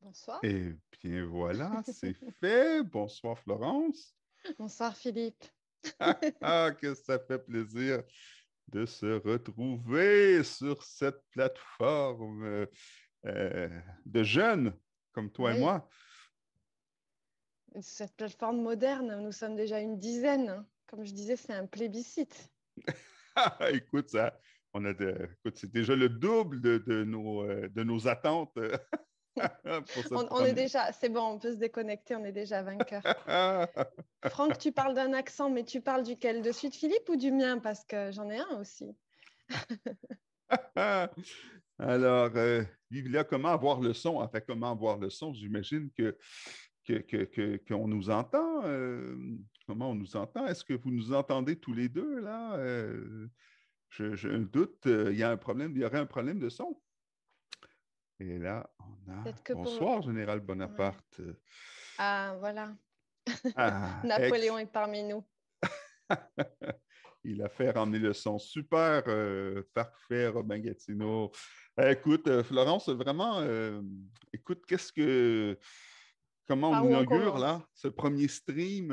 Bonsoir. Eh bien, voilà, c'est fait. Bonsoir, Florence. Bonsoir Philippe. Que ça fait plaisir de se retrouver sur cette plateforme de jeunes comme toi et Oui, moi. cette plateforme moderne, nous sommes déjà une dizaine. Comme je disais, c'est un plébiscite. Écoute, écoute, c'est déjà le double de nos attentes pour cette On est première. déjà, c'est bon, on peut se déconnecter, on est déjà vainqueur. Franck, tu parles d'un accent, mais tu parles duquel? De suite Philippe ou du mien? Parce que j'en ai un aussi. Alors, Vivia, comment avoir le son? Enfin, comment avoir le son? J'imagine qu'on nous entend. Comment on nous entend? Est-ce que vous nous entendez tous les deux, là? J'ai un doute. Il y a un problème, il y aurait un problème de son. Et là, on a... Peut-être que pour... Bonsoir, Général Ouais. Bonaparte. Ah, voilà. Ah, Napoléon est parmi nous. Il a fait ramener le son super parfait, Robin Gatineau. Écoute, Florence, vraiment, écoute, comment on Par où on inaugure commence? là ce premier stream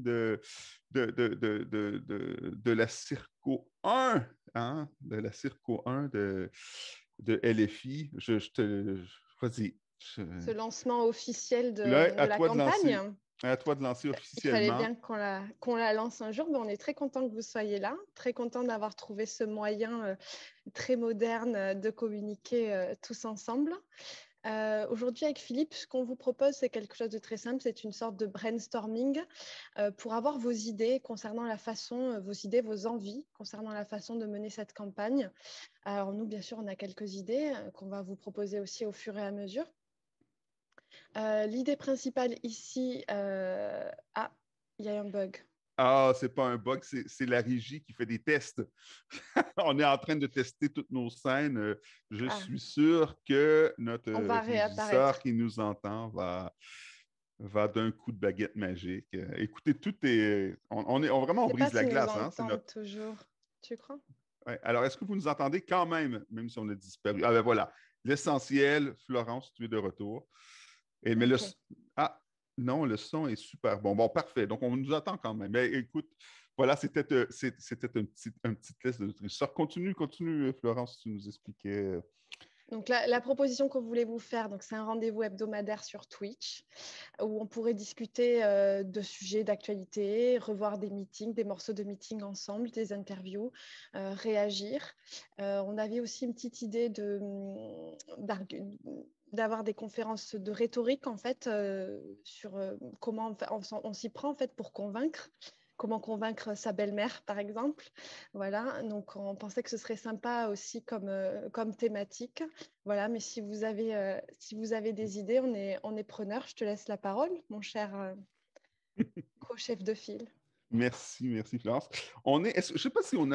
de la Circo 1, hein, de la Circo 1 de LFI. Vas-y. Ce lancement officiel Là, de la campagne. à toi de lancer Il fallait officiellement. bien qu'on la lance un jour, mais on est très content que vous soyez là, très content d'avoir trouvé ce moyen très moderne de communiquer tous ensemble. Aujourd'hui, avec Philippe, ce qu'on vous propose, c'est quelque chose de très simple, c'est une sorte de brainstorming pour avoir vos idées concernant la façon, vos idées, vos envies concernant la façon de mener cette campagne. Alors nous, bien sûr, on a quelques idées qu'on va vous proposer aussi au fur et à mesure. L'idée principale ici, ah, il y a un bug. Ah, c'est pas un bug, c'est la régie qui fait des tests. On est en train de tester toutes nos scènes. Je Ah, suis sûr que notre on va régisseur réapparaître. qui nous entend va d'un coup de baguette magique. Écoutez, tout est. Je ne Vraiment, on sais pas brise la s'ils nous glace, hein? entendent toujours. Tu crois? Ouais. Alors, est-ce que vous nous entendez quand même, même si on a disparu? Ah, ben voilà. L'essentiel, Florence, tu es de retour. Mais Ok. ah, non, le son est super bon. Bon, parfait. Donc, on nous attend quand même. Mais écoute, voilà, c'était un petit test de notre histoire. Continue, Florence, tu nous expliquais. Donc la proposition qu'on voulait vous faire, donc c'est un rendez-vous hebdomadaire sur Twitch où on pourrait discuter de sujets d'actualité, revoir des meetings, des morceaux de meetings ensemble, des interviews, réagir. On avait aussi une petite idée d'avoir des conférences de rhétorique en fait sur comment on s'y prend en fait pour convaincre. Comment convaincre sa belle-mère, par exemple. Voilà, donc on pensait que ce serait sympa aussi comme thématique. Voilà, mais si vous avez des idées, on est preneur. Je te laisse la parole, mon cher co-chef de file. Merci, Florence. Je ne sais pas si on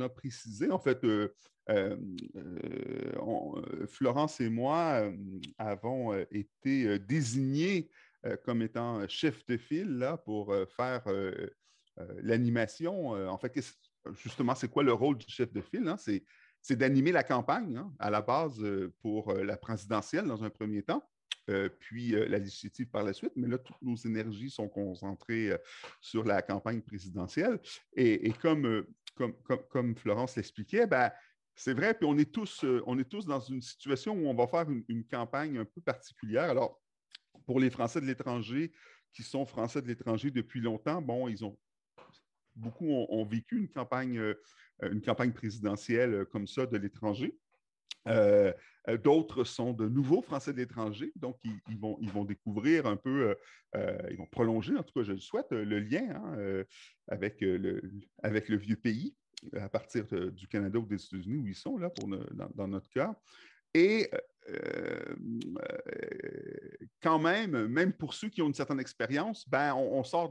a précisé, en fait, Florence et moi avons été désignés comme étant chef de file là, pour faire l'animation. En fait, justement, c'est quoi le rôle du chef de file? Hein? C'est d'animer la campagne hein, à la base pour la présidentielle dans un premier temps. Puis la législative par la suite, mais là, toutes nos énergies sont concentrées sur la campagne présidentielle. Et comme Florence l'expliquait, ben, c'est vrai, puis on est tous dans une situation où on va faire une campagne un peu particulière. Alors, pour les Français de l'étranger qui sont Français de l'étranger depuis longtemps, bon, beaucoup ont vécu une campagne présidentielle comme ça de l'étranger. Euh, D'autres sont de nouveaux Français de l'étranger, donc ils vont découvrir un peu, ils vont prolonger, en tout cas je le souhaite, le lien hein, avec le vieux pays à partir du Canada ou des États-Unis où ils sont, là, dans notre cas. Et quand même pour ceux qui ont une certaine expérience, ben, on sort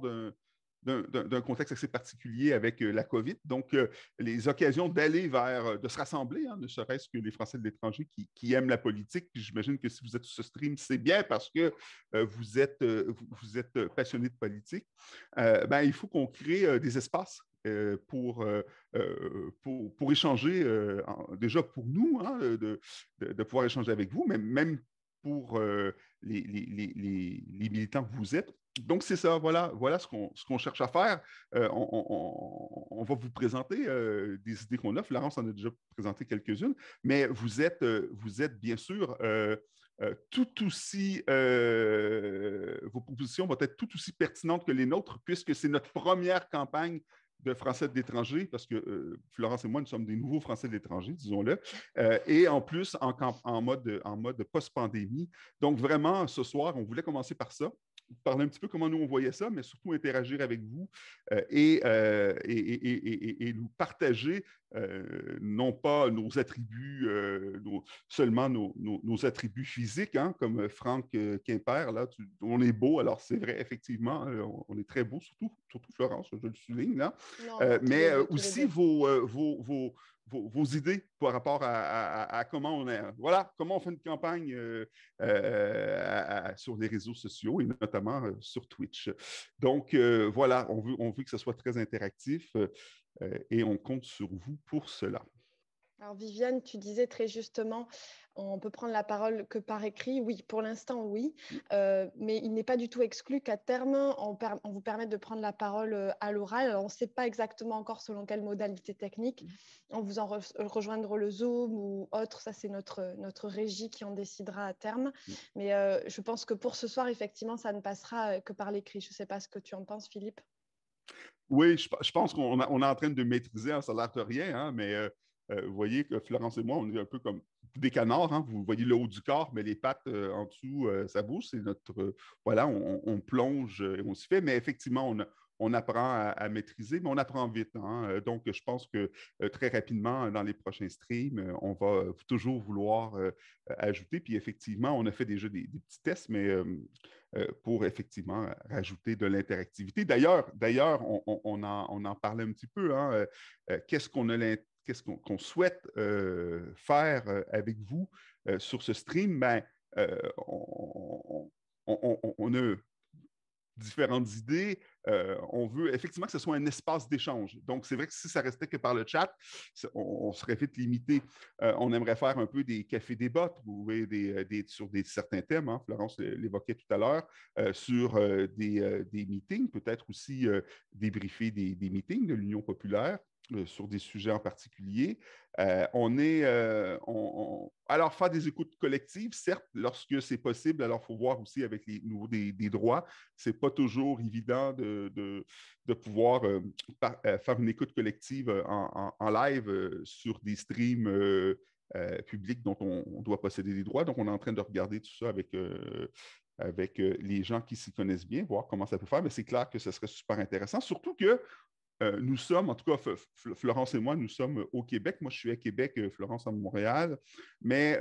d'un contexte assez particulier avec la COVID. Donc, les occasions d'aller de se rassembler, hein, ne serait-ce que les Français de l'étranger qui aiment la politique. Puis j'imagine que si vous êtes sur ce stream, c'est bien parce que vous êtes passionné de politique. Ben, il faut qu'on crée des espaces pour échanger, déjà pour nous, hein, de pouvoir échanger avec vous, mais même pour les militants que vous êtes. Donc, c'est ça, voilà ce qu'on cherche à faire. On va vous présenter des idées qu'on a. Florence en a déjà présenté quelques-unes, mais vous êtes bien sûr tout aussi, vos propositions vont être tout aussi pertinentes que les nôtres, puisque c'est notre première campagne de Français de l'étranger, parce que Florence et moi, nous sommes des nouveaux Français de l'étranger, disons-le, et en plus en mode post-pandémie. Donc, vraiment, ce soir, on voulait commencer par ça, parler un petit peu comment nous on voyait ça, mais surtout interagir avec vous et nous partager non pas nos attributs, seulement nos attributs physiques, hein, comme Franck Quimper, là, on est beau, alors c'est vrai, effectivement, on est très beau, surtout Florence, je le souligne, là, Non, mais aussi vos idées par rapport à comment on est, voilà, comment on fait une campagne sur les réseaux sociaux et notamment sur Twitch. Donc, voilà, on veut que ce soit très interactif et on compte sur vous pour cela. Alors Viviane, tu disais très justement, on peut prendre la parole que par écrit. Oui, pour l'instant, oui. Mais il n'est pas du tout exclu qu'à terme, on vous permette de prendre la parole à l'oral. Alors, on ne sait pas exactement encore selon quelle modalité technique. On vous en rejoindre le Zoom ou autre. Ça, c'est notre régie qui en décidera à terme. Mais je pense que pour ce soir, effectivement, ça ne passera que par l'écrit. Je ne sais pas ce que tu en penses, Philippe. Oui, je pense qu'on est en train de maîtriser, hein, ça n'a l'air de rien, hein, mais vous voyez que Florence et moi, on est un peu comme des canards. Hein, vous voyez le haut du corps, mais les pattes en dessous, ça bouge. C'est notre. Voilà, on plonge et on s'y fait. Mais effectivement, on apprend à maîtriser, mais on apprend vite. Hein. Donc, je pense que très rapidement, dans les prochains streams, on va toujours vouloir ajouter. Puis effectivement, on a fait déjà des petits tests, mais pour effectivement rajouter de l'interactivité. D'ailleurs, on en parlait un petit peu. Hein, qu'est-ce qu'on souhaite faire avec vous sur ce stream? Ben, on a différentes idées. On veut effectivement que ce soit un espace d'échange. Donc, c'est vrai que si ça restait que par le chat, on serait vite limité. On aimerait faire un peu des cafés-débats, trouver sur certains thèmes, hein, Florence l'évoquait tout à l'heure, sur des meetings, peut-être aussi débriefer des meetings de l'Union populaire. Sur des sujets en particulier. Alors, faire des écoutes collectives, certes, lorsque c'est possible, alors il faut voir aussi avec les nouveaux des droits. Ce n'est pas toujours évident de pouvoir faire une écoute collective en live sur des streams publics dont on doit posséder des droits. Donc, on est en train de regarder tout ça avec les gens qui s'y connaissent bien, voir comment ça peut faire. Mais c'est clair que ce serait super intéressant, surtout que nous sommes, en tout cas, Florence et moi, nous sommes au Québec. Moi, je suis à Québec, Florence à Montréal. Mais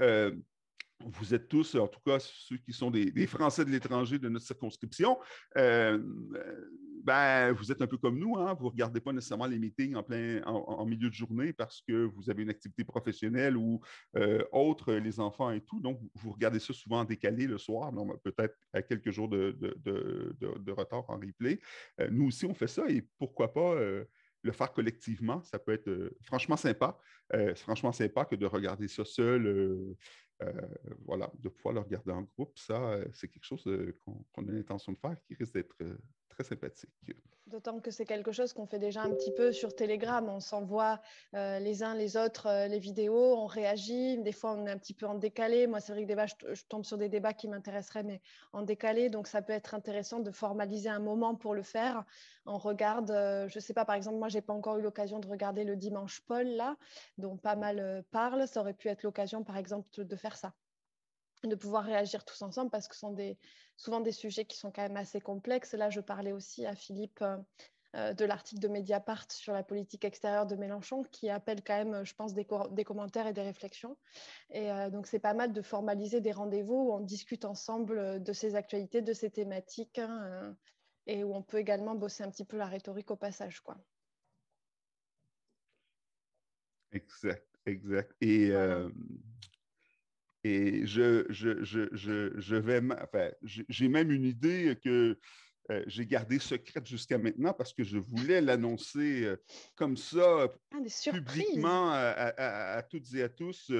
vous êtes tous, en tout cas, ceux qui sont des Français de l'étranger de notre circonscription, vous êtes un peu comme nous. Hein? Vous ne regardez pas nécessairement les meetings en milieu de journée parce que vous avez une activité professionnelle ou autre, les enfants et tout. Donc, vous regardez ça souvent en décalé le soir, peut-être à quelques jours de retard en replay. Nous aussi, on fait ça et pourquoi pas le faire collectivement. Ça peut être franchement sympa. C'est franchement sympa que de regarder ça seul. Voilà, de pouvoir le regarder en groupe, ça, c'est quelque chose qu'on a l'intention de faire qui risque d'être très sympathique. D'autant que c'est quelque chose qu'on fait déjà un petit peu sur Telegram. On s'envoie les uns les autres les vidéos, on réagit. Des fois, on est un petit peu en décalé. Moi, c'est vrai que je tombe sur des débats qui m'intéresseraient, mais en décalé. Donc, ça peut être intéressant de formaliser un moment pour le faire. On regarde, je ne sais pas, par exemple, moi, je n'ai pas encore eu l'occasion de regarder le Dimanche Paul, là, dont pas mal parlent. Ça aurait pu être l'occasion, par exemple, de faire ça, de pouvoir réagir tous ensemble parce que ce sont souvent des sujets qui sont quand même assez complexes. Là, je parlais aussi à Philippe de l'article de Mediapart sur la politique extérieure de Mélenchon qui appelle quand même, je pense, des commentaires et des réflexions. Et donc, c'est pas mal de formaliser des rendez-vous où on discute ensemble de ces actualités, de ces thématiques et où on peut également bosser un petit peu la rhétorique au passage, quoi. Exact. Voilà. Et j'ai même une idée que j'ai gardée secrète jusqu'à maintenant parce que je voulais l'annoncer comme ça Des surprises. publiquement à toutes et à tous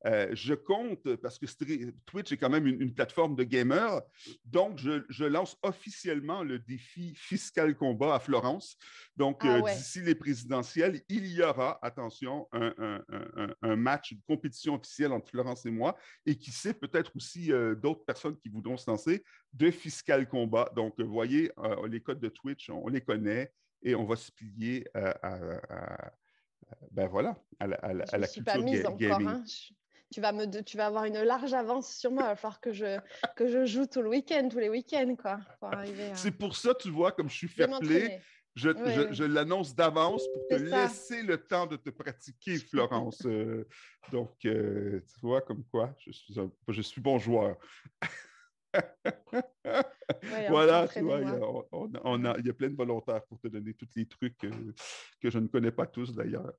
Je compte, parce que Twitch est quand même une plateforme de gamers, donc je lance officiellement le défi Fiscal Combat à Florence. Donc, d'ici les présidentielles, il y aura, attention, un match, une compétition officielle entre Florence et moi, et qui sait, peut-être aussi d'autres personnes qui voudront se lancer, de Fiscal Combat. Donc, vous voyez, les codes de Twitch, on les connaît, et on va se plier ben voilà, Je ne me suis pas culture mise encore. gaming. Hein. Tu vas avoir une large avance sur moi. Il va falloir que je joue tout le week-end, tous les week-ends, quoi, pour arriver à... C'est pour ça, tu vois, comme je suis Je vais fair-play, m'entraîner. je l'annonce d'avance pour te C'est ça. laisser le temps de te pratiquer, Florence. Donc, tu vois, comme quoi, je suis bon joueur. Voilà, tu vois, il y a plein de volontaires pour te donner tous les trucs que je ne connais pas tous, d'ailleurs.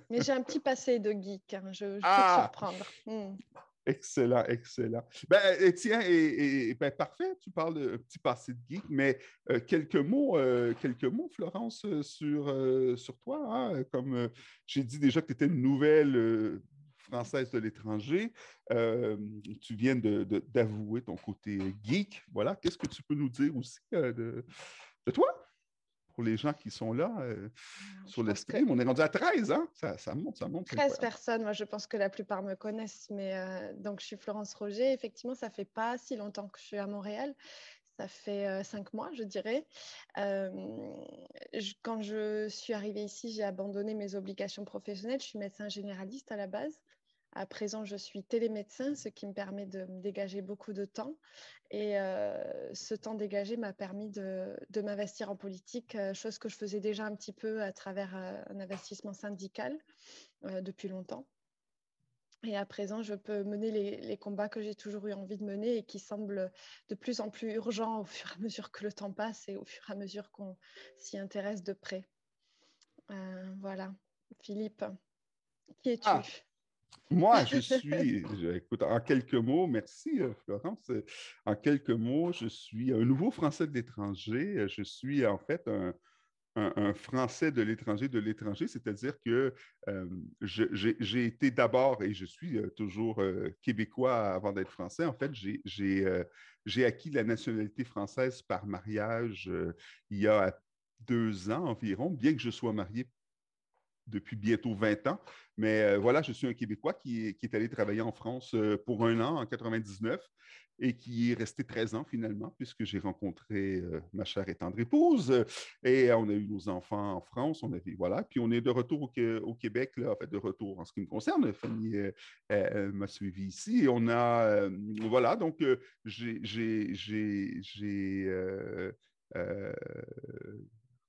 Mais j'ai un petit passé de geek. Hein. Je peux te surprendre. Excellent, excellent. Ben, tiens, ben, parfait, tu parles de petit passé de geek, mais quelques mots, Florence, sur toi. Hein? Comme j'ai dit déjà que tu étais une nouvelle française de l'étranger, tu viens d'avouer ton côté geek. Voilà, qu'est-ce que tu peux nous dire aussi de toi? Pour les gens qui sont là sur le stream. On est rendu à 13, hein? Ça monte, ça monte. 13 personnes, moi je pense que la plupart me connaissent, mais donc je suis Florence Roger. Effectivement, ça fait pas si longtemps que je suis à Montréal. Ça fait 5 mois, je dirais. Quand je suis arrivée ici, j'ai abandonné mes obligations professionnelles. Je suis médecin généraliste à la base. À présent, je suis télémédecin, ce qui me permet de me dégager beaucoup de temps. Et ce temps dégagé m'a permis de m'investir en politique, chose que je faisais déjà un petit peu à travers un investissement syndical depuis longtemps. Et à présent, je peux mener les combats que j'ai toujours eu envie de mener et qui semblent de plus en plus urgents au fur et à mesure que le temps passe et au fur et à mesure qu'on s'y intéresse de près. Voilà. Philippe, qui es-tu? Moi, écoute, en quelques mots, merci Florence. En quelques mots, je suis un nouveau Français de l'étranger. Je suis en fait un Français de l'étranger, c'est-à-dire que j'ai été d'abord, et je suis toujours québécois avant d'être français. En fait, j'ai acquis la nationalité française par mariage il y a 2 ans environ, bien que je sois marié depuis bientôt 20 ans. Mais voilà, je suis un Québécois qui est allé travailler en France pour 1 an en 99 et qui est resté 13 ans finalement, puisque j'ai rencontré ma chère et tendre épouse et on a eu nos enfants en France. Voilà, puis on est de retour au Québec, là, en fait, de retour en ce qui me concerne. Fanny m'a suivi ici et on a, voilà, donc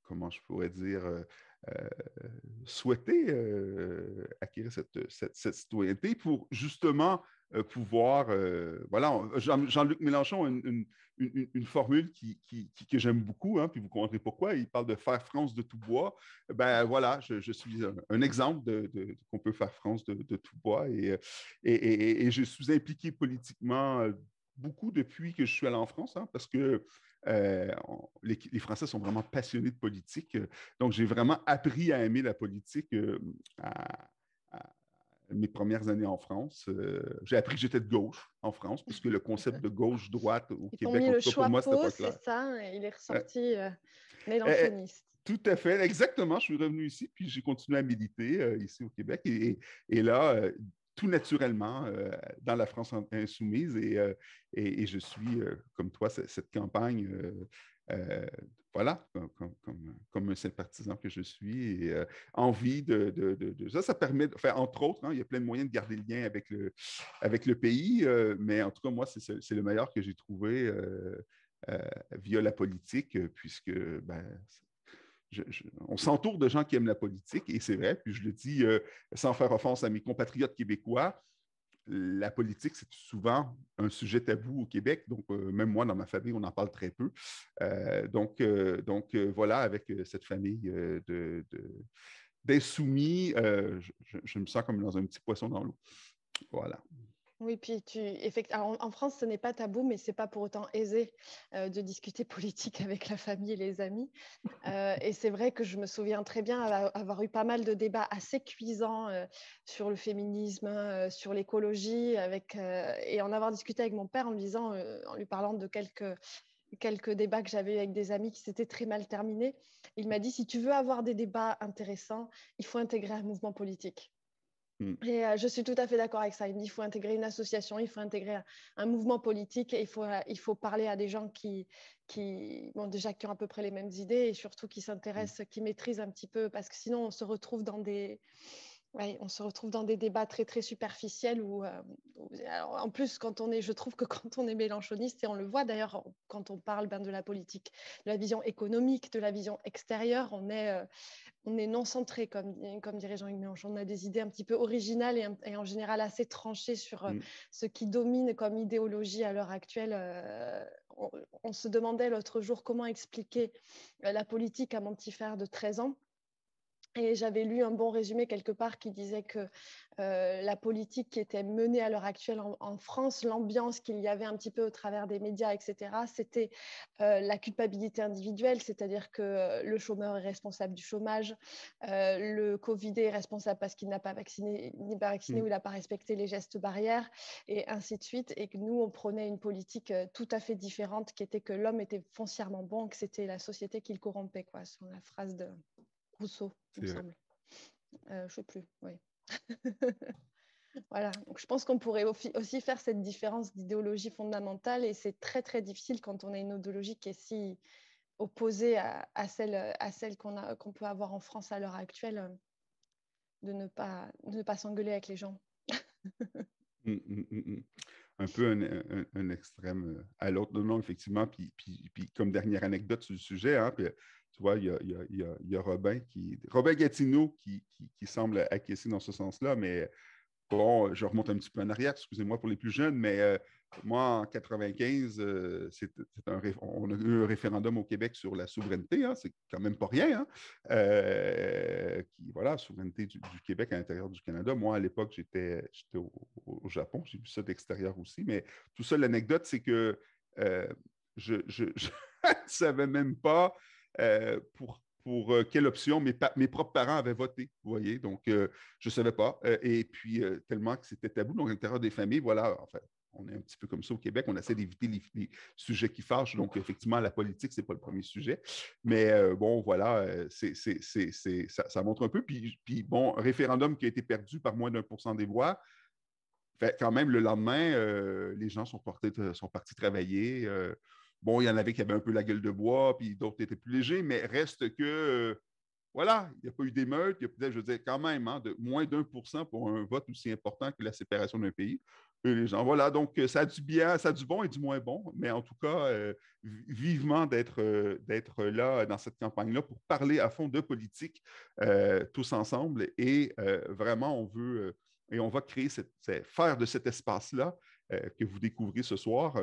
comment je pourrais dire, souhaiter acquérir cette citoyenneté pour justement pouvoir, voilà, Jean-Luc Mélenchon a une formule que j'aime beaucoup, hein, puis vous comprendrez pourquoi, il parle de faire France de tout bois. Ben voilà, je suis un exemple qu'on peut faire France de tout bois et je suis impliqué politiquement beaucoup depuis que je suis allé en France, hein, parce que les Français sont vraiment passionnés de politique. Donc, j'ai vraiment appris à aimer la politique à mes premières années en France. J'ai appris que j'étais de gauche en France, parce que le concept de gauche-droite au Ils t'ont Québec, mis en le tout cas pour moi, c'était chapeau, pas c'est clair. ça, et il est ressorti Euh, mélanchoniste. Tout à fait, exactement. Je suis revenu ici, puis j'ai continué à militer ici au Québec. Et là, tout naturellement, dans la France insoumise, et je suis, comme toi, cette campagne, voilà, comme un sympathisant que je suis, et envie ça permet, enfin, entre autres, hein, il y a plein de moyens de garder le lien avec le pays, mais en tout cas, moi, c'est le meilleur que j'ai trouvé via la politique, puisque ben, on s'entoure de gens qui aiment la politique, et c'est vrai, puis je le dis sans faire offense à mes compatriotes québécois, la politique, c'est souvent un sujet tabou au Québec. Donc, même moi, dans ma famille, on en parle très peu. Voilà, avec cette famille d'insoumis, je me sens comme dans un petit poisson dans l'eau. Voilà. Oui, puis en France, ce n'est pas tabou, mais ce n'est pas pour autant aisé de discuter politique avec la famille et les amis. Et c'est vrai que je me souviens très bien avoir eu pas mal de débats assez cuisants sur le féminisme, sur l'écologie, et en avoir discuté avec mon père en lui parlant de quelques débats que j'avais eu avec des amis qui s'étaient très mal terminés. Il m'a dit, si tu veux avoir des débats intéressants, il faut intégrer un mouvement politique. Mm. Et je suis tout à fait d'accord avec ça. Il me dit qu'il faut intégrer une association, il faut intégrer un mouvement politique, et il faut parler à des gens déjà, qui ont à peu près les mêmes idées et surtout qui s'intéressent, qui maîtrisent un petit peu, parce que sinon on se retrouve dans des débats très, très superficiels alors, en plus, je trouve que quand on est mélenchoniste, et on le voit d'ailleurs quand on parle de la politique, de la vision économique, de la vision extérieure, on est non centré, comme dirait Jean-Luc Mélenchon. On a des idées un petit peu originales et en général assez tranchées sur ce qui domine comme idéologie à l'heure actuelle. On se demandait l'autre jour comment expliquer la politique à mon petit frère de 13 ans. Et j'avais lu un bon résumé quelque part qui disait que la politique qui était menée à l'heure actuelle en France, l'ambiance qu'il y avait un petit peu au travers des médias, etc., c'était la culpabilité individuelle, c'est-à-dire que le chômeur est responsable du chômage, le Covid est responsable parce qu'il n'a pas vacciné ou il n'a pas respecté les gestes barrières, et ainsi de suite. Et que nous, on prenait une politique tout à fait différente, qui était que l'homme était foncièrement bon, que c'était la société qui le corrompait, quoi, sur la phrase de Rousseau, il me semble. Je ne sais plus, oui. Voilà, donc je pense qu'on pourrait aussi faire cette différence d'idéologie fondamentale, et c'est très très difficile quand on a une idéologie qui est si opposée à celle qu'on peut avoir en France à l'heure actuelle, de ne pas s'engueuler avec les gens. Un peu un extrême à l'autre. Non, effectivement. Puis, comme dernière anecdote sur le sujet, hein, puis, tu vois, il y a Robin Gatineau qui semble acquiescer dans ce sens-là, mais bon, je remonte un petit peu en arrière, excusez-moi pour les plus jeunes, mais moi, en 95, on a eu un référendum au Québec sur la souveraineté, hein, c'est quand même pas rien, hein, voilà, souveraineté du Québec à l'intérieur du Canada. Moi, à l'époque, j'étais au Japon, j'ai vu ça d'extérieur aussi, mais tout ça, l'anecdote, c'est que je ne savais même pas pour quelle option mes propres parents avaient voté, vous voyez. Donc, je ne savais pas. Et puis, tellement que c'était tabou, donc à l'intérieur des familles, voilà, en fait, on est un petit peu comme ça au Québec, on essaie d'éviter les sujets qui fâchent. Donc, effectivement, la politique, ce n'est pas le premier sujet. Mais bon, voilà, ça montre un peu. Puis, bon, référendum qui a été perdu par moins d'1% des voix. Fait, quand même, le lendemain, les gens sont partis travailler. Bon, il y en avait qui avaient un peu la gueule de bois, puis d'autres étaient plus légers, mais reste que, voilà, il n'y a pas eu d'émeute. Il y a peut-être, je veux dire, quand même, hein, de moins d'1% pour un vote aussi important que la séparation d'un pays. Et les gens, voilà, donc ça a du bien, ça a du bon et du moins bon, mais en tout cas, vivement d'être là dans cette campagne-là pour parler à fond de politique tous ensemble. Et vraiment, et on va faire de cet espace-là que vous découvrez ce soir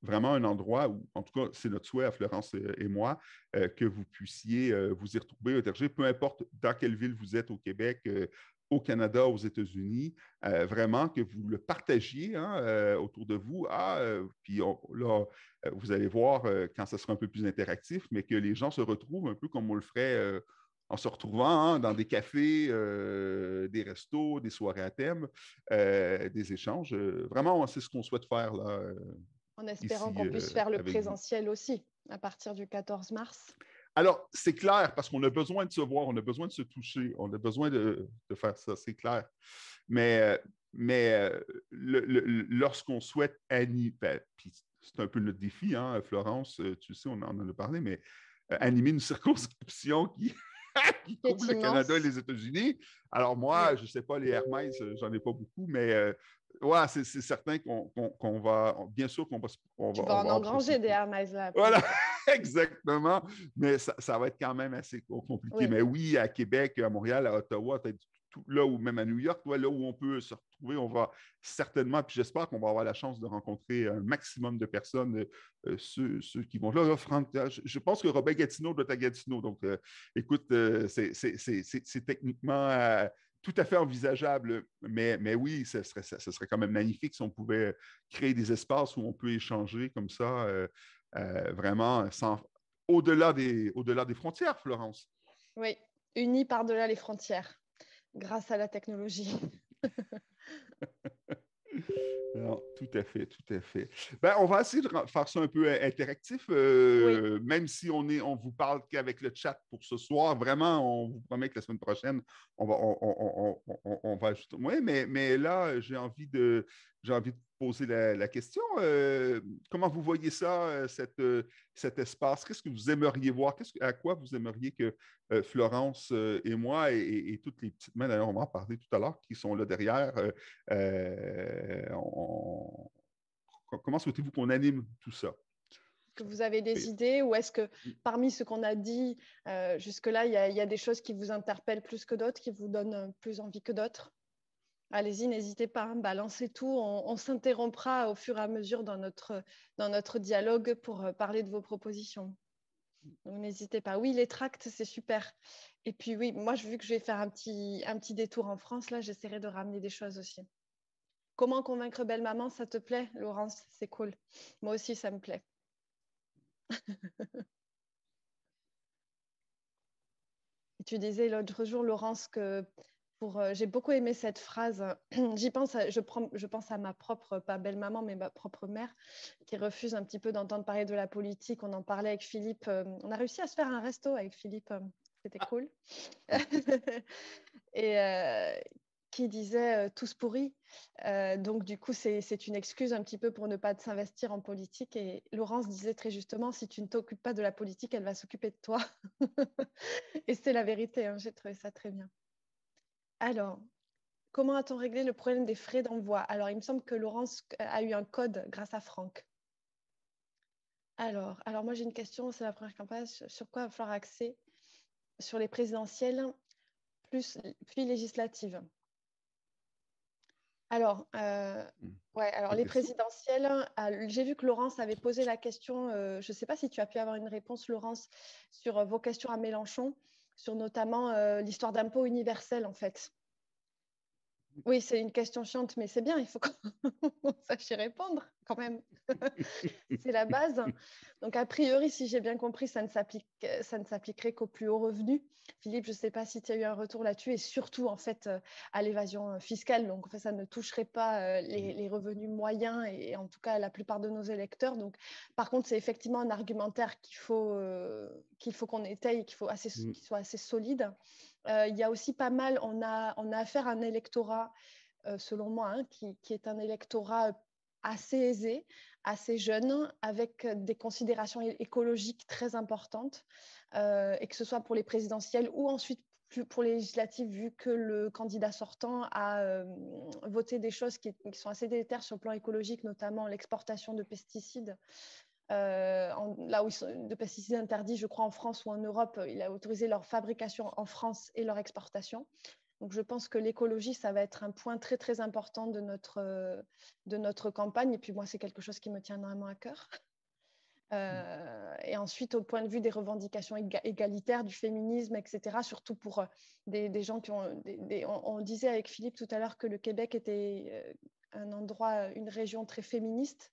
vraiment un endroit où, en tout cas, c'est notre souhait à Florence et moi, que vous puissiez vous y retrouver, interagir, peu importe dans quelle ville vous êtes au Québec, au Canada, aux États-Unis, vraiment que vous le partagiez hein, autour de vous. Puis là, vous allez voir quand ça sera un peu plus interactif, mais que les gens se retrouvent un peu comme on le ferait en se retrouvant hein, dans des cafés, des restos, des soirées à thème, des échanges. Vraiment, c'est ce qu'on souhaite faire là, En espérant ici qu'on puisse faire le avec vous. présentiel aussi, à partir du 14 mars. Alors, c'est clair, parce qu'on a besoin de se voir, on a besoin de se toucher, on a besoin de faire ça, c'est clair. Mais lorsqu'on souhaite animer, puis c'est un peu notre défi, hein, Florence, tu sais, on en a parlé, mais animer une circonscription qui couvre le Canada et les États-Unis. Alors moi, je ne sais pas, les Hermès, j'en ai pas beaucoup, mais ouais, c'est certain qu'on va, bien sûr qu'on va... Tu vas en engranger des Hermès là. Voilà, exactement. Mais ça va être quand même assez compliqué. Oui. Mais oui, à Québec, à Montréal, à Ottawa, là où même à New York, là où on peut se retrouver, on va certainement, puis j'espère qu'on va avoir la chance de rencontrer un maximum de personnes, ceux qui vont là. Franck, je pense que Robin Gatineau doit être à Gatineau. Donc, écoute, c'est techniquement tout à fait envisageable, mais oui, ce serait quand même magnifique si on pouvait créer des espaces où on peut échanger comme ça, vraiment au-delà des frontières, Florence. Oui, unis par-delà les frontières, grâce à la technologie. Non, tout à fait, tout à fait. Ben, on va essayer de faire ça un peu interactif, Oui, même si on vous parle qu'avec le chat pour ce soir. Vraiment, on vous promet que la semaine prochaine, on va ajouter. Oui, mais là, j'ai envie de poser la question. Comment vous voyez ça, cet espace? Qu'est-ce que vous aimeriez voir? À quoi vous aimeriez que Florence et moi et toutes les petites mains, d'ailleurs, on va en parler tout à l'heure, qui sont là derrière, comment souhaitez-vous qu'on anime tout ça? que vous avez des idées ou est-ce que parmi ce qu'on a dit jusque-là, il y a des choses qui vous interpellent plus que d'autres, qui vous donnent plus envie que d'autres? Allez-y, n'hésitez pas, hein, balancez tout. On s'interrompra au fur et à mesure dans notre dialogue pour parler de vos propositions. Donc, n'hésitez pas. Oui, les tracts, c'est super. Et puis, oui, moi, vu que je vais faire un petit détour en France, là, j'essaierai de ramener des choses aussi. Comment convaincre belle maman, ça te plaît, Laurence? C'est cool. Moi aussi, ça me plaît. Et tu disais l'autre jour, Laurence, que j'ai beaucoup aimé cette phrase. J'y pense, je pense à ma propre, pas belle-maman, mais ma propre mère, qui refuse un petit peu d'entendre parler de la politique. On en parlait avec Philippe. On a réussi à se faire un resto avec Philippe. C'était cool. Et qui disait tous pourris. Donc, du coup, c'est une excuse un petit peu pour ne pas s'investir en politique. Et Laurence disait très justement, si tu ne t'occupes pas de la politique, elle va s'occuper de toi. Et c'est la vérité, hein, j'ai trouvé ça très bien. Alors, comment a-t-on réglé le problème des frais d'envoi? Alors, il me semble que Laurence a eu un code grâce à Franck. Alors moi, j'ai une question, c'est la première campagne. Sur quoi il va falloir axer? Sur les présidentielles, puis législatives. Alors, alors les question. présidentielles, j'ai vu que Laurence avait posé la question, je ne sais pas si tu as pu avoir une réponse, Laurence, sur vos questions à Mélenchon, sur notamment l'histoire d'impôt universel, en fait. Oui, c'est une question chiante, mais c'est bien, il faut qu'on sache y répondre quand même. C'est la base. Donc, a priori, si j'ai bien compris, ça ne s'appliquerait qu'aux plus hauts revenus. Philippe, je ne sais pas si tu as eu un retour là-dessus et surtout, en fait, à l'évasion fiscale. Donc, en fait, ça ne toucherait pas les revenus moyens et en tout cas la plupart de nos électeurs. Donc, par contre, c'est effectivement un argumentaire qu'il faut qu'on étaye et qu'il soit assez solide. Il y a aussi pas mal, on a affaire à un électorat, selon moi, hein, qui est un électorat assez aisé, assez jeune, avec des considérations écologiques très importantes, et que ce soit pour les présidentielles ou ensuite pour les législatives, vu que le candidat sortant a voté des choses qui sont assez délétères sur le plan écologique, notamment l'exportation de pesticides. Là où de pesticides interdits, je crois en France ou en Europe, il a autorisé leur fabrication en France et leur exportation. Donc, je pense que l'écologie, ça va être un point très, très important de notre campagne. Et puis, moi, c'est quelque chose qui me tient vraiment à cœur. Et ensuite, au point de vue des revendications égalitaires, du féminisme, etc., surtout pour des gens qui ont... on disait avec Philippe tout à l'heure que le Québec était un endroit, une région très féministe.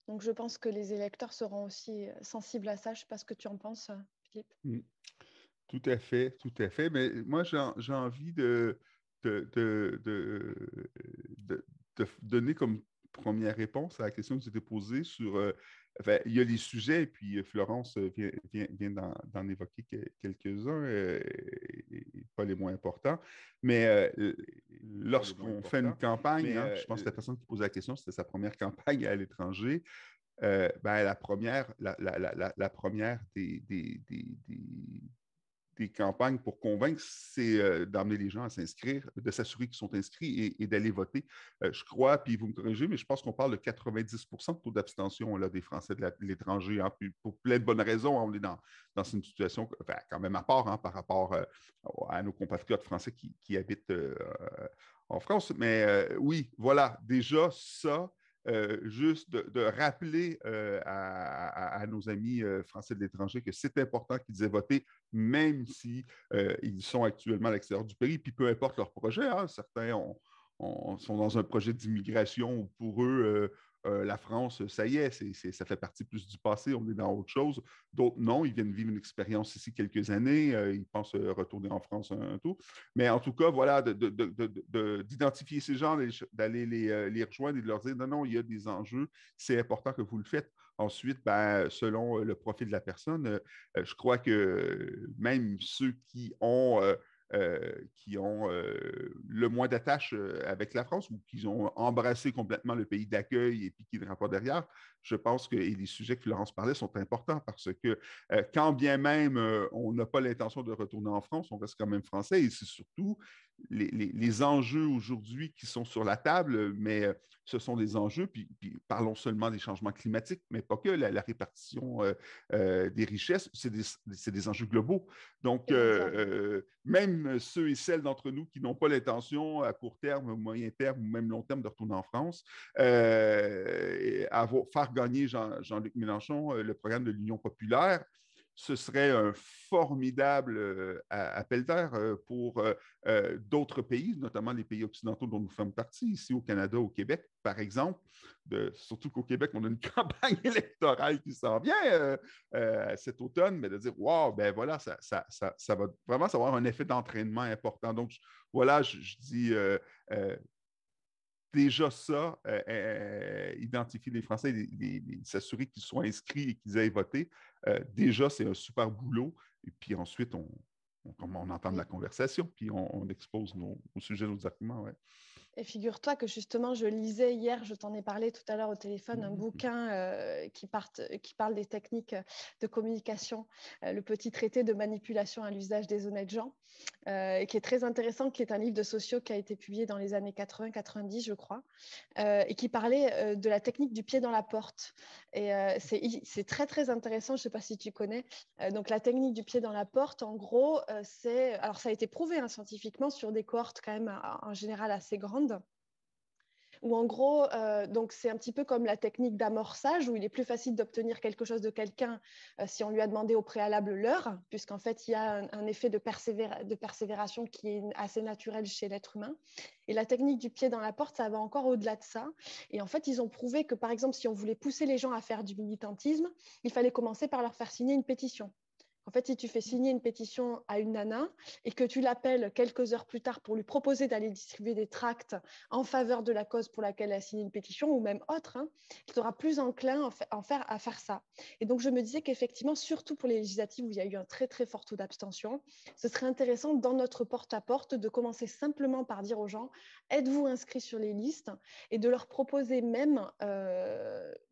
Donc, je pense que les électeurs seront aussi sensibles à ça. Je ne sais pas ce que tu en penses, Philippe. Tout à fait, tout à fait. Mais moi, j'ai envie de, de, de, de donner comme première réponse à la question que tu t'es posée sur... enfin, il y a les sujets, et puis Florence vient d'en évoquer quelques-uns, et pas les moins importants. Mais lorsqu'on fait une campagne, hein, je pense que la personne qui posait la question, c'était sa première campagne à l'étranger. Ben, la première des campagnes pour convaincre, c'est d'amener les gens à s'inscrire, de s'assurer qu'ils sont inscrits et d'aller voter. Je crois, puis vous me corrigez, mais je pense qu'on parle de 90% de taux d'abstention là, des Français de l'étranger, hein, pour plein de bonnes raisons. On est dans une situation enfin, quand même à part, hein, par rapport à nos compatriotes français qui habitent en France. Mais oui, voilà, déjà ça, juste de rappeler à nos amis français de l'étranger que c'est important qu'ils aient voté, même si ils sont actuellement à l'extérieur du pays, puis peu importe leur projet. Hein, certains sont dans un projet d'immigration où pour eux, la France, ça y est, ça fait partie plus du passé, on est dans autre chose. D'autres, non, ils viennent vivre une expérience ici quelques années, ils pensent retourner en France un tour. Mais en tout cas, voilà, d'identifier ces gens, d'aller les rejoindre et de leur dire non, non, il y a des enjeux, c'est important que vous le faites. Ensuite, ben, selon le profil de la personne, je crois que même ceux qui ont le moins d'attache avec la France ou qui ont embrassé complètement le pays d'accueil et puis qui ne rentrent pas derrière, je pense que les sujets que Florence parlait sont importants parce que quand bien même on n'a pas l'intention de retourner en France, on reste quand même français et c'est surtout les enjeux aujourd'hui qui sont sur la table, mais ce sont des enjeux, puis parlons seulement des changements climatiques, mais pas que la répartition des richesses, c'est des enjeux globaux. Donc, même ceux et celles d'entre nous qui n'ont pas l'intention à court terme, moyen terme ou même long terme de retourner en France, faire gagner Jean-Luc Mélenchon le programme de l'Union populaire, ce serait un formidable appel d'air pour d'autres pays, notamment les pays occidentaux dont nous faisons partie, ici au Canada, au Québec, par exemple. Surtout qu'au Québec, on a une campagne électorale qui s'en vient cet automne, mais de dire, wow, ben voilà, ça va vraiment avoir un effet d'entraînement important. Donc, voilà, je dis déjà ça, identifier les Français, s'assurer qu'ils soient inscrits et qu'ils aient voté, déjà, c'est un super boulot. Et puis ensuite, on entame la conversation, puis on expose nos sujets, nos arguments. Ouais. Et figure-toi que justement, je lisais hier, je t'en ai parlé tout à l'heure au téléphone, un bouquin qui parle des techniques de communication, le petit traité de manipulation à l'usage des honnêtes gens, qui est très intéressant, qui est un livre de sociaux qui a été publié dans les années 80-90, je crois, et qui parlait de la technique du pied dans la porte. Et c'est très, très intéressant, je ne sais pas si tu connais. Donc, la technique du pied dans la porte, en gros, alors ça a été prouvé scientifiquement sur des cohortes quand même en général assez grandes, où en gros, donc c'est un petit peu comme la technique d'amorçage, où il est plus facile d'obtenir quelque chose de quelqu'un si on lui a demandé au préalable l'heure, puisqu'en fait, il y a un effet de persévération qui est assez naturel chez l'être humain. Et la technique du pied dans la porte, ça va encore au-delà de ça. Et en fait, ils ont prouvé que, par exemple, si on voulait pousser les gens à faire du militantisme, il fallait commencer par leur faire signer une pétition. En fait, si tu fais signer une pétition à une nana et que tu l'appelles quelques heures plus tard pour lui proposer d'aller distribuer des tracts en faveur de la cause pour laquelle elle a signé une pétition ou même autre, il sera plus enclin à faire ça. Et donc, je me disais qu'effectivement, surtout pour les législatives où il y a eu un très, très fort taux d'abstention, ce serait intéressant dans notre porte-à-porte de commencer simplement par dire aux gens « Êtes-vous inscrits sur les listes ?» et de leur proposer même,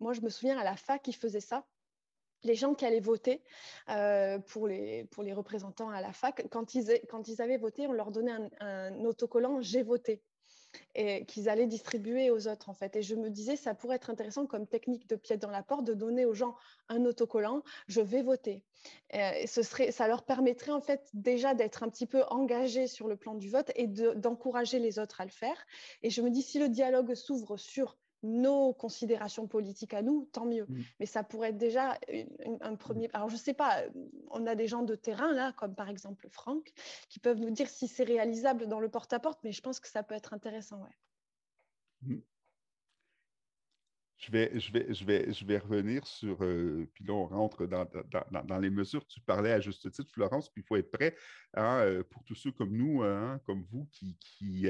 moi je me souviens à la fac, ils faisaient ça, les gens qui allaient voter pour les représentants à la fac, quand ils avaient voté, on leur donnait un autocollant « J'ai voté » et qu'ils allaient distribuer aux autres, en fait. Et je me disais, ça pourrait être intéressant comme technique de pied dans la porte de donner aux gens un autocollant « Je vais voter ». Et ça leur permettrait, en fait, déjà d'être un petit peu engagés sur le plan du vote et d'encourager les autres à le faire. Et je me dis, si le dialogue s'ouvre sur nos considérations politiques à nous, tant mieux. Mais ça pourrait être déjà un premier... Alors, je ne sais pas, on a des gens de terrain, là, comme par exemple Franck, qui peuvent nous dire si c'est réalisable dans le porte-à-porte, mais je pense que ça peut être intéressant, ouais. Je vais revenir sur, puis là, on rentre dans les mesures. Tu parlais à juste titre, Florence, puis il faut être prêt pour tous ceux comme nous, comme vous, qui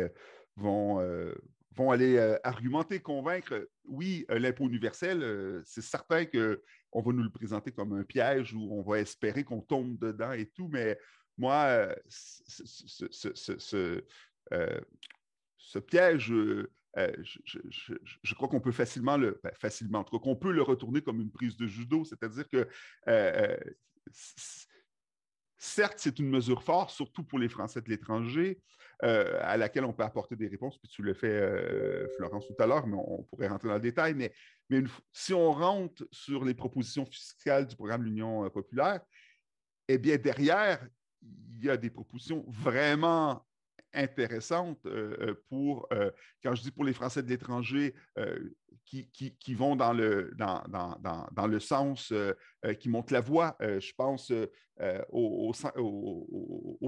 vont aller argumenter, convaincre. Oui, l'impôt universel, c'est certain qu'on va nous le présenter comme un piège où on va espérer qu'on tombe dedans et tout, mais moi, ce piège... je crois qu'on peut facilement en tout cas, qu'on peut le retourner comme une prise de judo, c'est-à-dire que certes, c'est une mesure forte, surtout pour les Français de l'étranger, à laquelle on peut apporter des réponses, puis tu le fais, Florence, tout à l'heure, mais on pourrait rentrer dans le détail, mais si on rentre sur les propositions fiscales du programme de l'Union populaire, eh bien, derrière, il y a des propositions vraiment intéressante pour, quand je dis pour les Français de l'étranger, qui vont dans le sens qui montent la voie. Je pense aux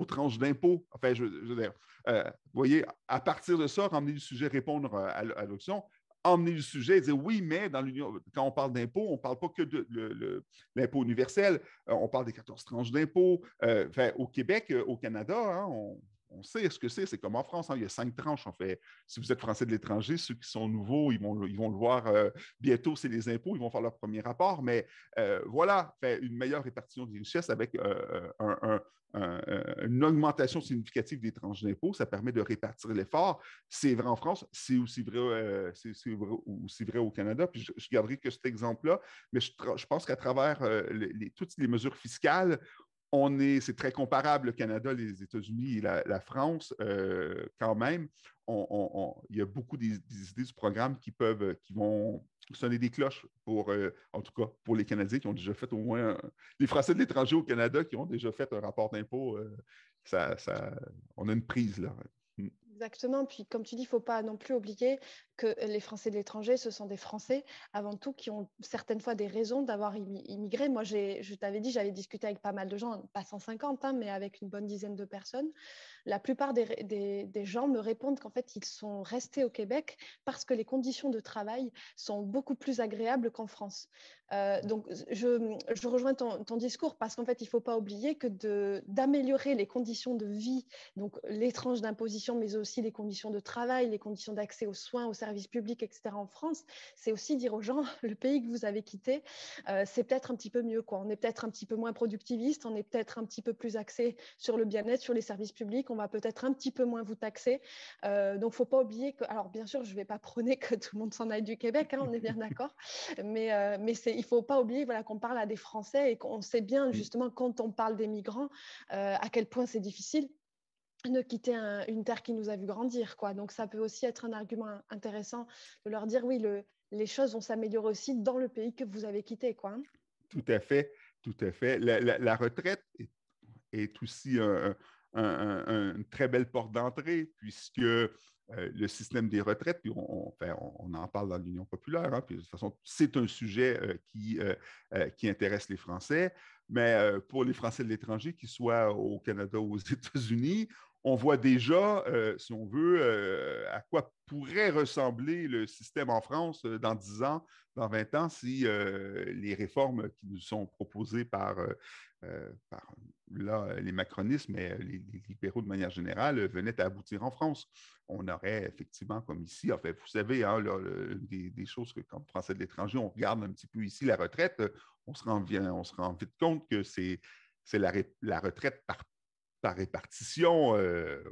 tranches d'impôts. Enfin, je veux dire, vous voyez, à partir de ça, ramener le sujet, répondre à l'option, emmener le sujet et dire oui, mais dans l'Union, quand on parle d'impôts, on ne parle pas que de l'impôt universel, on parle des 14 tranches d'impôts. Enfin, au Québec, au Canada, hein, on sait ce que c'est comme en France, hein, il y a 5 tranches. En fait, si vous êtes Français de l'étranger, ceux qui sont nouveaux, ils vont le voir bientôt, c'est les impôts, ils vont faire leur premier rapport. Mais voilà, fait une meilleure répartition des richesses avec une augmentation significative des tranches d'impôts, ça permet de répartir l'effort. C'est vrai en France, c'est aussi vrai au Canada. Puis je garderai que cet exemple-là, mais je pense qu'à travers toutes les mesures fiscales, c'est très comparable, le Canada, les États-Unis et la France, quand même. Il y a beaucoup des idées du programme qui vont sonner des cloches en tout cas, pour les Canadiens qui ont déjà fait au moins, les Français de l'étranger au Canada qui ont déjà fait un rapport d'impôt. On a une prise là. Exactement. Puis, comme tu dis, il ne faut pas non plus oublier que les Français de l'étranger, ce sont des Français avant tout qui ont certaines fois des raisons d'avoir immigré. Moi, je t'avais dit, j'avais discuté avec pas mal de gens, pas 150, hein, mais avec une bonne dizaine de personnes. La plupart des gens me répondent qu'en fait, ils sont restés au Québec parce que les conditions de travail sont beaucoup plus agréables qu'en France. Donc, je rejoins ton discours parce qu'en fait, il ne faut pas oublier que d'améliorer les conditions de vie, donc les tranches d'imposition, mais aussi les conditions de travail, les conditions d'accès aux soins, aux services publics, etc. en France, c'est aussi dire aux gens, le pays que vous avez quitté, c'est peut-être un petit peu mieux, quoi. On est peut-être un petit peu moins productiviste, on est peut-être un petit peu plus axé sur le bien-être, sur les services publics, on va peut-être un petit peu moins vous taxer. Donc, il ne faut pas oublier que, alors bien sûr, je ne vais pas prôner que tout le monde s'en aille du Québec, hein, on est bien d'accord, mais il ne faut pas oublier voilà, qu'on parle à des Français et qu'on sait bien, justement, quand on parle des migrants, à quel point c'est difficile de quitter une terre qui nous a vu grandir, quoi. Donc, ça peut aussi être un argument intéressant de leur dire, oui, les choses vont s'améliorer aussi dans le pays que vous avez quitté, quoi. Tout à fait, tout à fait. La retraite est aussi une très belle porte d'entrée, puisque le système des retraites, puis on en parle dans l'Union populaire, hein, puis de toute façon, c'est un sujet qui intéresse les Français, mais pour les Français de l'étranger, qu'ils soient au Canada ou aux États-Unis, on voit déjà, si on veut, à quoi pourrait ressembler le système en France dans 10 ans, dans 20 ans, si les réformes qui nous sont proposées par là, les macronistes, mais les libéraux de manière générale, venaient à aboutir en France. On aurait effectivement, comme ici, en fait, vous savez, hein, là, des choses que, comme Français de l'étranger, on regarde un petit peu ici la retraite, on se rend vite compte que c'est la retraite par répartition.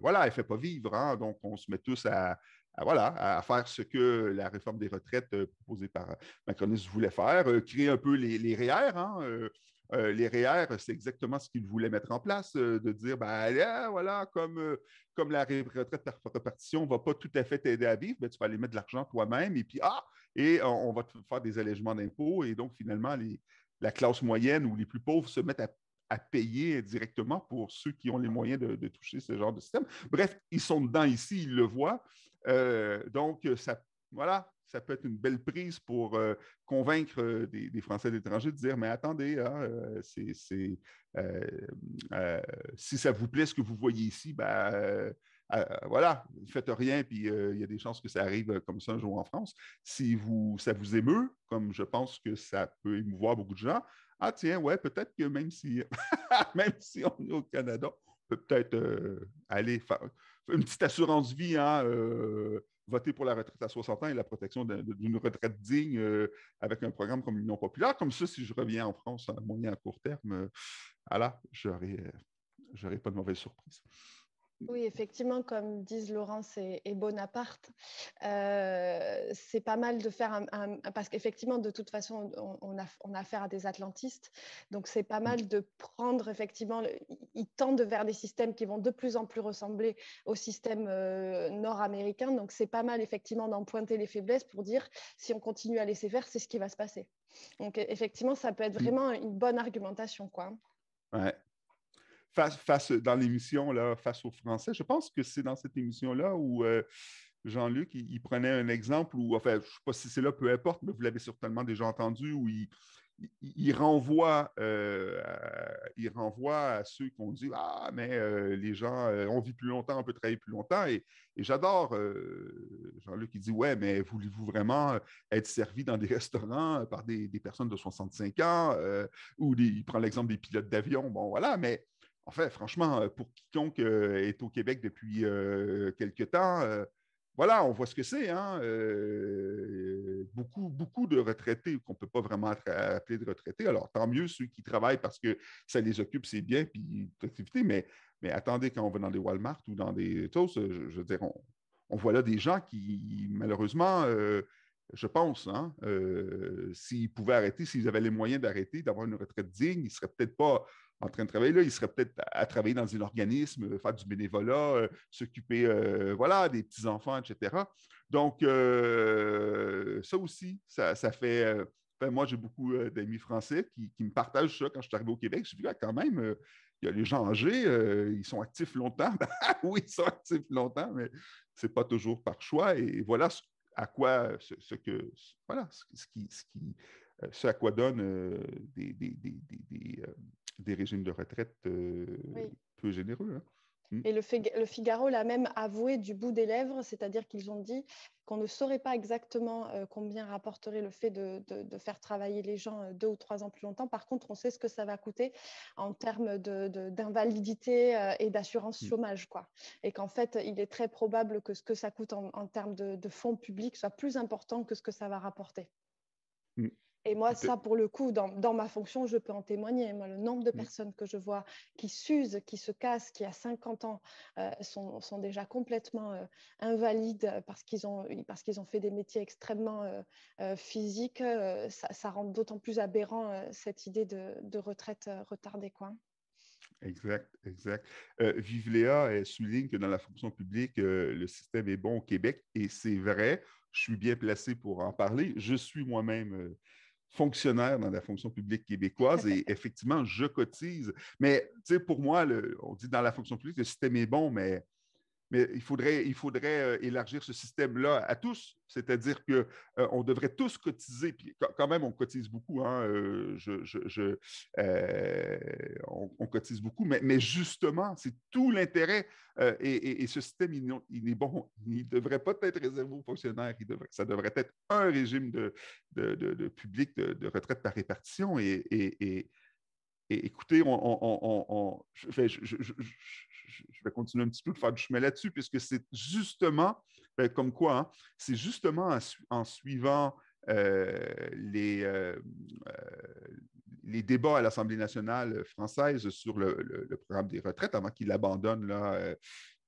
Voilà, elle ne fait pas vivre. Hein, donc, on se met tous à faire ce que la réforme des retraites proposée par Macronis voulait faire, créer un peu les REER. Hein, les REER, c'est exactement ce qu'ils voulaient mettre en place, de dire, ben, voilà, comme la retraite par répartition ne va pas tout à fait t'aider à vivre, ben, tu vas aller mettre de l'argent toi-même et puis, on va te faire des allègements d'impôts et donc, finalement, la classe moyenne ou les plus pauvres se mettent à payer directement pour ceux qui ont les moyens de toucher ce genre de système. Bref, ils sont dedans ici, ils le voient. Donc, voilà, ça peut être une belle prise pour convaincre des Français d'étrangers de dire, mais attendez, hein, si ça vous plaît ce que vous voyez ici, voilà, faites rien, puis il y a des chances que ça arrive comme ça un jour en France. Si ça vous émeut, comme je pense que ça peut émouvoir beaucoup de gens, ah tiens, ouais, peut-être que même si, même si on est au Canada, on peut peut-être aller faire une petite assurance vie, hein, voter pour la retraite à 60 ans et la protection d'une retraite digne avec un programme comme l'Union populaire. Comme ça, si je reviens en France à moyen à court terme, voilà, j'aurais pas de mauvaise surprise. Oui, effectivement, comme disent Laurence et Bonaparte, c'est pas mal de faire parce qu'effectivement, de toute façon, on a affaire à des atlantistes, donc c'est pas mal de prendre effectivement, ils tendent vers des systèmes qui vont de plus en plus ressembler au système nord-américain, donc c'est pas mal effectivement d'en pointer les faiblesses pour dire si on continue à laisser faire, c'est ce qui va se passer. Donc effectivement, ça peut être vraiment une bonne argumentation, quoi. Ouais. dans l'émission là, Face aux Français. Je pense que c'est dans cette émission-là où Jean-Luc, il prenait un exemple où, enfin, je ne sais pas si c'est là, peu importe, mais vous l'avez certainement déjà entendu, où il renvoie, il renvoie à ceux qui ont dit ah, mais les gens, on vit plus longtemps, on peut travailler plus longtemps. Et j'adore Jean-Luc, il dit ouais, mais voulez-vous vraiment être servi dans des restaurants par des personnes de 65 ans il prend l'exemple des pilotes d'avion. Bon, voilà, mais en fait, franchement, pour quiconque est au Québec depuis quelque temps, voilà, on voit ce que c'est. Hein? Beaucoup de retraités qu'on ne peut pas vraiment appeler de retraités. Alors, tant mieux ceux qui travaillent parce que ça les occupe, c'est bien, puis l'activité, mais attendez, quand on va dans des Walmart ou dans des choses, je veux dire, on voit là des gens qui, malheureusement, je pense, hein, s'ils pouvaient arrêter, s'ils avaient les moyens d'arrêter, d'avoir une retraite digne, ils ne seraient peut-être pas en train de travailler là, ils seraient peut-être à travailler dans un organisme, faire du bénévolat, s'occuper voilà, des petits-enfants, etc. Donc, ça aussi, ça fait... enfin, moi, j'ai beaucoup d'amis français qui me partagent ça quand je suis arrivé au Québec. Je dis, ah, quand même, il y a les gens âgés, ils sont actifs longtemps. Oui, ils sont actifs longtemps, mais ce n'est pas toujours par choix. Et voilà à quoi voilà, ce à quoi donne des régimes de retraite Oui. peu généreux. Hein. Et le Figaro l'a même avoué du bout des lèvres, c'est-à-dire qu'ils ont dit qu'on ne saurait pas exactement combien rapporterait le fait de faire travailler les gens 2 ou 3 ans plus longtemps. Par contre, on sait ce que ça va coûter en termes d'invalidité et d'assurance chômage, quoi. Et qu'en fait, il est très probable que ce que ça coûte en termes de fonds publics soit plus important que ce que ça va rapporter. Et moi, ça, pour le coup, dans ma fonction, je peux en témoigner. Moi, le nombre de personnes que je vois qui s'usent, qui se cassent, qui à 50 ans sont déjà complètement invalides parce qu'ils ont fait des métiers extrêmement physiques, ça rend d'autant plus aberrant cette idée de retraite retardée, quoi. Exact, exact. Vive Léa, elle souligne que dans la fonction publique, le système est bon au Québec et c'est vrai. Je suis bien placé pour en parler. Je suis moi-même fonctionnaire dans la fonction publique québécoise et effectivement, je cotise. Mais tu sais, pour moi, on dit dans la fonction publique, le système est bon, mais il faudrait élargir ce système-là à tous. C'est-à-dire qu'on devrait tous cotiser. Puis quand même, on cotise beaucoup. Hein, on cotise beaucoup. Mais justement, c'est tout l'intérêt. Et ce système, il est bon. Il ne devrait pas être réservé aux fonctionnaires. Ça devrait être un régime de public de retraite par répartition. Et écoutez, je vais continuer un petit peu de faire du chemin là-dessus, puisque c'est justement, comme quoi, hein, c'est justement en suivant les débats à l'Assemblée nationale française sur le programme des retraites, avant qu'il l'abandonne, là,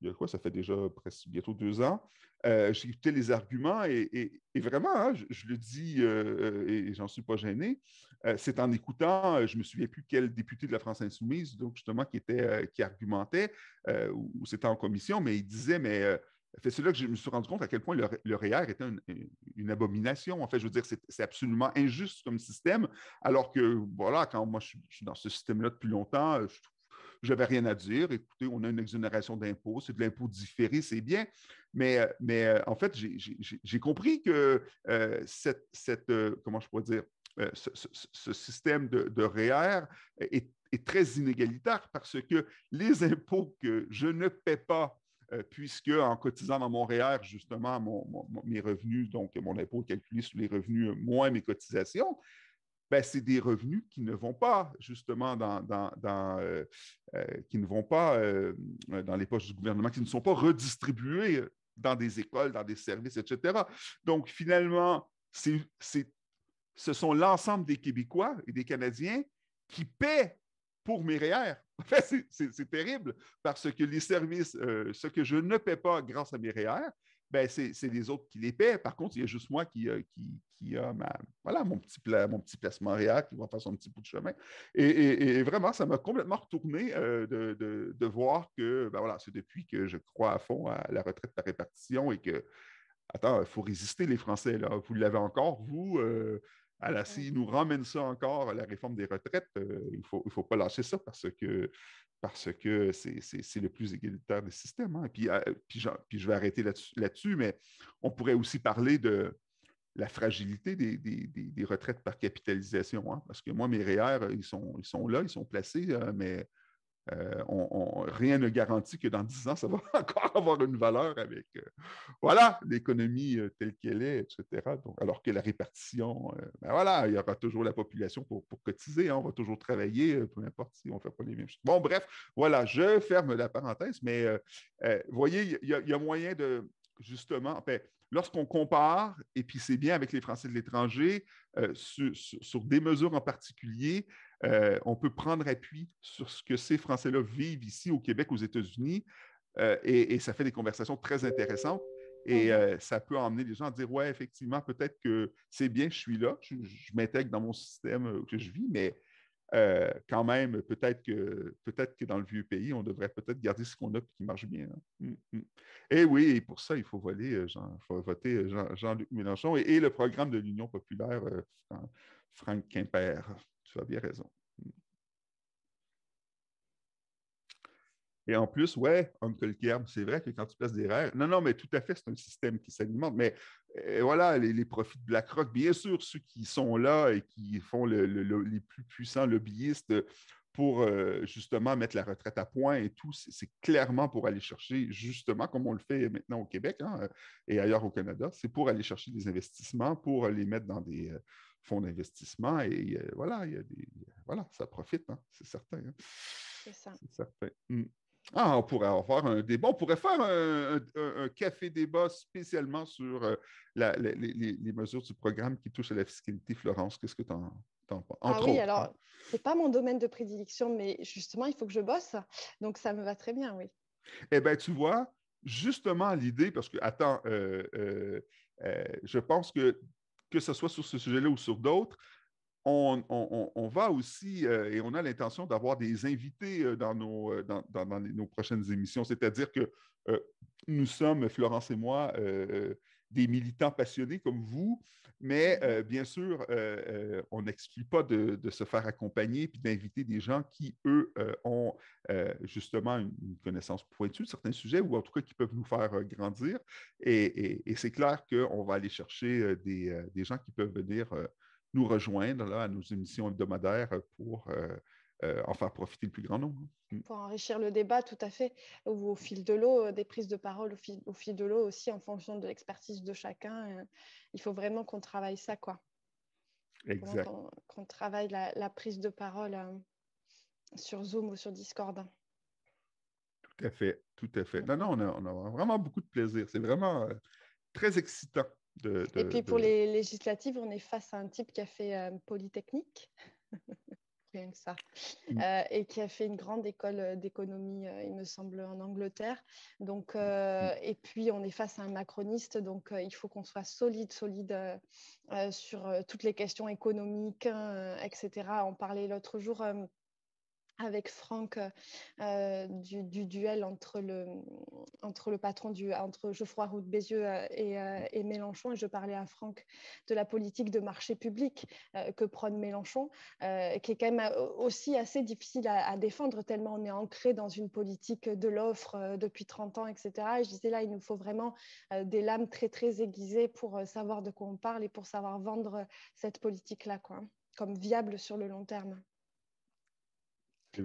il y a quoi, ça fait déjà presque bientôt 2 ans. J'ai écouté les arguments et vraiment, hein, je le dis et j'en suis pas gêné, c'est en écoutant, je me souviens plus quel député de la France insoumise, donc justement, qui argumentait, ou c'était en commission, mais il disait, mais c'est là que je me suis rendu compte à quel point le REER était une abomination. En fait, je veux dire, c'est absolument injuste comme système, alors que, voilà, quand moi, je suis dans ce système-là depuis longtemps, je n'avais rien à dire. Écoutez, on a une exonération d'impôts, c'est de l'impôt différé, c'est bien. Mais en fait, j'ai compris que comment je pourrais dire, ce système de REER est très inégalitaire parce que les impôts que je ne paie pas, puisque en cotisant dans mon REER, justement, mes revenus, donc mon impôt est calculé sur les revenus moins mes cotisations, ben, c'est des revenus qui ne vont pas justement qui ne vont pas dans les poches du gouvernement, qui ne sont pas redistribués dans des écoles, dans des services, etc. Donc, finalement, ce sont l'ensemble des Québécois et des Canadiens qui paient pour mes REER. En fait, c'est terrible parce que les services, ce que je ne paie pas grâce à mes REER, ben c'est les autres qui les paient. Par contre, il y a juste moi qui a voilà, mon petit placement REER qui va faire son petit bout de chemin. Et vraiment, ça m'a complètement retourné de voir que ben voilà, c'est depuis que je crois à fond à la retraite par répartition et que, attends, il faut résister les Français. Là. Vous l'avez encore, vous, Alors, s'ils nous ramènent ça encore à la réforme des retraites, il ne faut pas lâcher ça parce que c'est le plus égalitaire des systèmes. Hein. Puis je vais arrêter là-dessus, mais on pourrait aussi parler de la fragilité des retraites par capitalisation. Hein, parce que moi, mes REER, ils sont là, ils sont placés, mais rien ne garantit que dans 10 ans, ça va encore avoir une valeur avec voilà, l'économie telle qu'elle est, etc. Donc, alors que la répartition, ben voilà, il y aura toujours la population pour cotiser, hein, on va toujours travailler, peu importe si on ne fait pas les mêmes choses. Bon, bref, voilà, je ferme la parenthèse, mais vous voyez, il y a moyen de, justement, enfin, lorsqu'on compare, et puis c'est bien avec les Français de l'étranger, sur des mesures en particulier, on peut prendre appui sur ce que ces Français-là vivent ici au Québec, aux États-Unis, et ça fait des conversations très intéressantes. Et ça peut emmener les gens à dire, ouais, effectivement, peut-être que c'est bien, je suis là, je m'intègre dans mon système que je vis, mais quand même, peut-être que dans le vieux pays, on devrait peut-être garder ce qu'on a et qui marche bien. Hein. Et oui, et pour ça, il faut voter Jean-Luc Mélenchon et le programme de l'Union populaire, Franck Quimper. Tu as bien raison. Et en plus, ouais, Uncle Kerb, c'est vrai que quand tu places des REER, non, mais tout à fait, c'est un système qui s'alimente, mais voilà, les profits de BlackRock, bien sûr, ceux qui sont là et qui font les plus puissants lobbyistes pour justement mettre la retraite à point et tout, c'est clairement pour aller chercher, justement, comme on le fait maintenant au Québec hein, et ailleurs au Canada, c'est pour aller chercher des investissements, pour les mettre dans des fonds d'investissement et voilà, voilà, ça profite, hein, c'est certain. Hein. C'est ça. C'est certain. Ah, on pourrait avoir un débat. On pourrait faire un café-débat spécialement sur les mesures du programme qui touchent à la fiscalité. Florence, qu'est-ce que tu en penses? Ah oui, alors, hein. Ce n'est pas mon domaine de prédilection, mais justement, il faut que je bosse. Donc, ça me va très bien, oui. Eh bien, tu vois, justement, l'idée, parce que, attends, je pense que ce soit sur ce sujet-là ou sur d'autres, on va aussi, et on a l'intention d'avoir des invités dans nos prochaines émissions. C'est-à-dire que nous sommes, Florence et moi, des militants passionnés comme vous, mais bien sûr, on n'exclut pas de se faire accompagner puis d'inviter des gens qui, eux, ont justement une connaissance pointue de certains sujets ou en tout cas qui peuvent nous faire grandir. Et c'est clair qu'on va aller chercher des gens qui peuvent venir nous rejoindre là, à nos émissions hebdomadaires pour en faire profiter le plus grand nombre. Pour enrichir le débat, tout à fait, ou au fil de l'eau, des prises de parole au fil de l'eau aussi, en fonction de l'expertise de chacun. Il faut vraiment qu'on travaille ça, quoi. Exact. Qu'on travaille la prise de parole sur Zoom ou sur Discord. Tout à fait, tout à fait. Non, on a vraiment beaucoup de plaisir. C'est vraiment très excitant. Et puis pour les législatives, on est face à un type qui a fait Polytechnique. Rien que ça. Et qui a fait une grande école d'économie, il me semble, en Angleterre. Donc, et puis, on est face à un macroniste, donc il faut qu'on soit solide sur toutes les questions économiques, etc. On parlait l'autre jour avec Franck du duel entre le patron entre Geoffroy Roux de Bézieux et Mélenchon, et je parlais à Franck de la politique de marché public que prône Mélenchon, qui est quand même aussi assez difficile à défendre tellement on est ancré dans une politique de l'offre depuis 30 ans, etc. Et je disais là, il nous faut vraiment des lames très très aiguisées pour savoir de quoi on parle et pour savoir vendre cette politique-là, quoi, comme viable sur le long terme.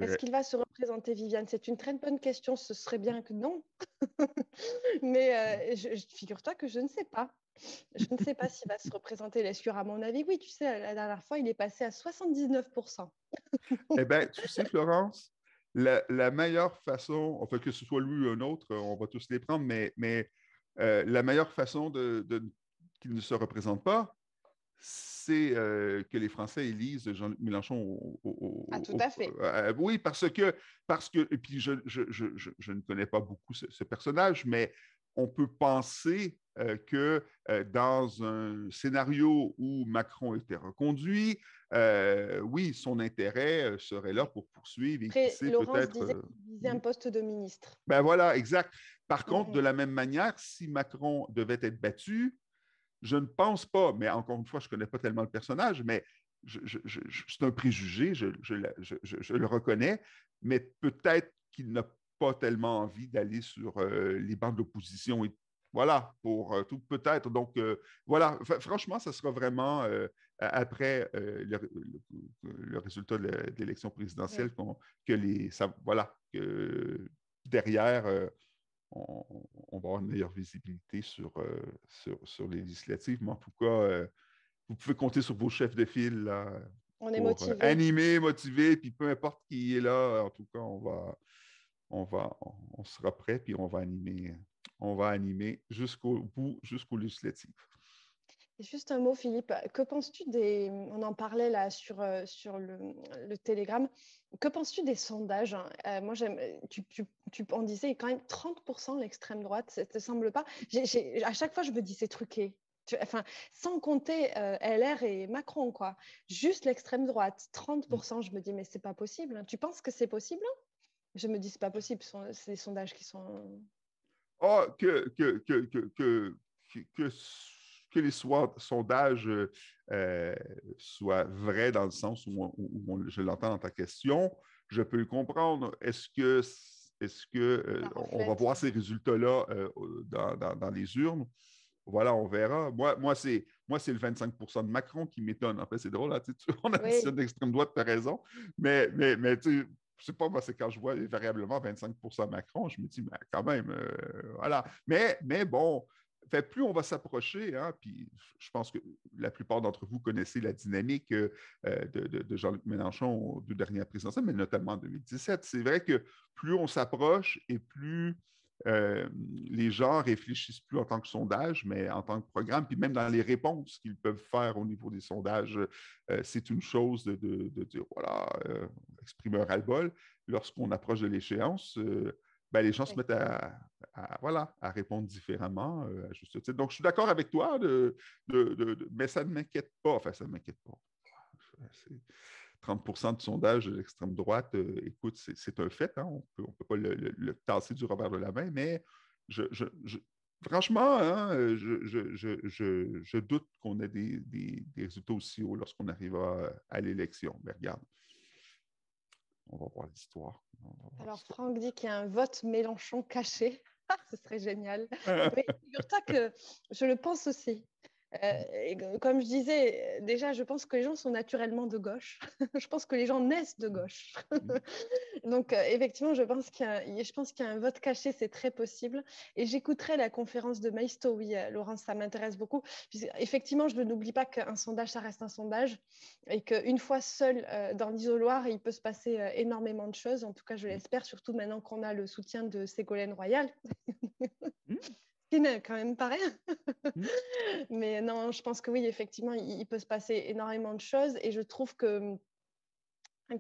Est-ce qu'il va se représenter, Viviane? C'est une très bonne question. Ce serait bien que non. Mais figure-toi que je ne sais pas. Je ne sais pas s'il va se représenter. À mon avis, oui, tu sais, la dernière fois, il est passé à 79%. Eh bien, tu sais, Florence, la meilleure façon, enfin, que ce soit lui ou un autre, on va tous les prendre, mais la meilleure façon qu'il ne se représente pas, c'est que les Français élisent Jean-Luc Mélenchon Tout à fait. oui, parce que, et puis je ne connais pas beaucoup ce personnage, mais on peut penser que dans un scénario où Macron était reconduit, oui, son intérêt serait là pour poursuivre et Après, qui sait Laurence peut-être... disait qu'il visait un poste de ministre. Ben voilà, exact. Par contre, de la même manière, si Macron devait être battu, je ne pense pas, mais encore une fois, je ne connais pas tellement le personnage, mais c'est un préjugé, je le reconnais, mais peut-être qu'il n'a pas tellement envie d'aller sur les bancs de l'opposition. Voilà, pour tout, peut-être. Donc, voilà, franchement, ce sera vraiment après le résultat de l'élection présidentielle Oui. voilà, que derrière, on va avoir une meilleure visibilité sur les législatives. Mais en tout cas, vous pouvez compter sur vos chefs de file là, On est pour motivé. animer, motiver, puis peu importe qui est là, en tout cas, on sera prêt, puis on va animer jusqu'au bout, jusqu'aux législatives. Et juste un mot, Philippe, que penses-tu des... On en parlait là sur le Telegram. Que penses-tu des sondages? Moi, on disait quand même 30% l'extrême droite, ça ne te semble pas? À chaque fois, je me dis, c'est truqué. Enfin, sans compter LR et Macron, quoi. Juste l'extrême droite, 30%, je me dis, mais c'est pas possible. Tu penses que c'est possible? Je me dis, c'est pas possible, c'est des sondages qui sont... Ah, que les sondages soient vrais dans le sens je l'entends dans ta question, je peux le comprendre. Est-ce que Ça on va reflète. voir ces résultats-là dans les urnes? Voilà, on verra. Moi c'est le 25% de Macron qui m'étonne. En fait, c'est drôle, hein, on additionne Oui, d'extrême droite, tu as raison. Mais tu sais, je sais pas, moi, c'est quand je vois variablement 25% Macron, je me dis, mais quand même, voilà. Mais bon, fait, plus on va s'approcher, hein, puis je pense que la plupart d'entre vous connaissez la dynamique de Jean-Luc Mélenchon aux deux dernières présidentielles, mais notamment en 2017. C'est vrai que plus on s'approche et plus les gens réfléchissent plus en tant que sondage, mais en tant que programme, puis même dans les réponses qu'ils peuvent faire au niveau des sondages, c'est une chose de dire, voilà, exprimer un ras-le-bol. Lorsqu'on approche de l'échéance, ben, les gens se oui. mettent voilà, à répondre différemment, à juste titre. Donc, je suis d'accord avec toi, mais ça ne m'inquiète pas. Enfin, ça ne m'inquiète pas. C'est 30% de sondage de l'extrême droite, écoute, c'est un fait. Hein, on ne peut pas le tasser du revers de la main, mais franchement, hein, je doute qu'on ait des résultats aussi hauts lorsqu'on arrivera à l'élection. Mais regarde, on va voir l'histoire. Alors, Franck dit qu'il y a un vote Mélenchon caché. Ce serait génial. Oui, figure-toi que je le pense aussi. Comme je disais, déjà, je pense que les gens sont naturellement de gauche. Je pense que les gens naissent de gauche. Donc, effectivement, je pense qu'il y a un vote caché, c'est très possible. Et j'écouterai la conférence de Maisto, oui, Laurence, ça m'intéresse beaucoup. Effectivement, je n'oublie pas qu'un sondage, ça reste un sondage et qu'une fois seul dans l'isoloir, il peut se passer énormément de choses. En tout cas, je l'espère, surtout maintenant qu'on a le soutien de Ségolène Royal, qui n'est quand même pas rien. Mais non, je pense que oui, effectivement, il peut se passer énormément de choses et je trouve que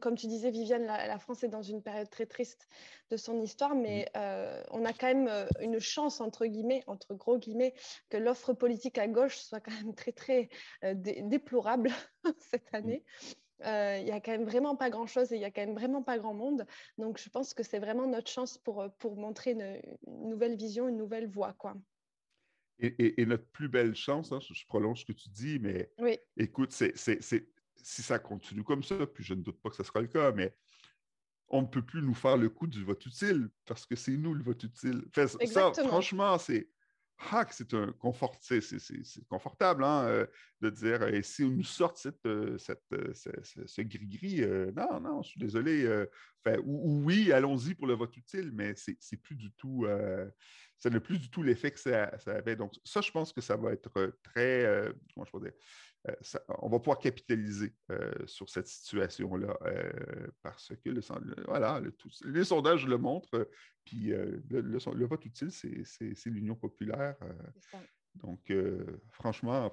comme tu disais, Viviane, la France est dans une période très triste de son histoire, mais on a quand même une chance, entre gros guillemets, que l'offre politique à gauche soit quand même très, très déplorable cette année. Il n'y a quand même vraiment pas grand-chose et il n'y a quand même vraiment pas grand monde. Donc, je pense que c'est vraiment notre chance pour montrer une nouvelle vision, une nouvelle voie, quoi. Et notre plus belle chance, hein, je prolonge ce que tu dis, mais Oui, écoute, si ça continue comme ça, puis je ne doute pas que ce sera le cas, mais on ne peut plus nous faire le coup du vote utile parce que c'est nous le vote utile. Fait, ça, exactement. franchement, c'est un confort, c'est confortable hein, de dire et si on nous sort ce gris-gris, non, non, je suis désolé. Ou oui, allons-y pour le vote utile, mais c'est plus du tout, ça n'a plus du tout l'effet que ça avait. Donc, ça, je pense que ça va être très, comment je peux dire, on va pouvoir capitaliser sur cette situation-là parce que voilà, les sondages le montrent. Puis le vote utile, c'est l'Union populaire. C'est ça. Donc, franchement,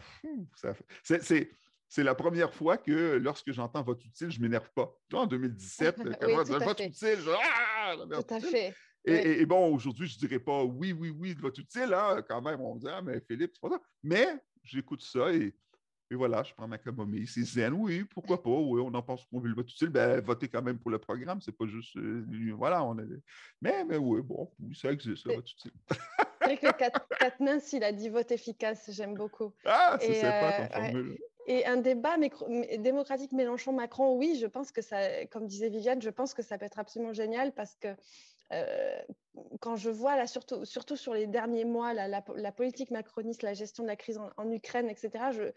c'est la première fois que lorsque j'entends vote utile, je ne m'énerve pas. Toi, en 2017, quand je Oui, vois tout à vote fait. utile, le Tout vote à utile. fait. Et, Oui. et, et bon, aujourd'hui, je ne dirais pas oui, oui, oui, le vote utile. Hein, quand même, on me dit, ah, mais Philippe, c'est pas ça. Mais j'écoute ça et voilà, je prends ma camomille. C'est zen, oui, pourquoi pas. Oui, on en pense qu'on veut le vote utile. Ben, votez quand même pour le programme. C'est pas juste. Voilà, on est. Mais oui, bon, oui, ça existe, le vote utile. C'est vrai que Katniss, il a dit vote efficace, j'aime beaucoup. Ah, c'est Et, sympa comme ouais. formule. Et un débat démocratique Mélenchon-Macron, oui, je pense que ça, comme disait Viviane, je pense que ça peut être absolument génial parce que euh, quand je vois, là, surtout sur les derniers mois, la politique macroniste, la gestion de la crise en Ukraine, etc.,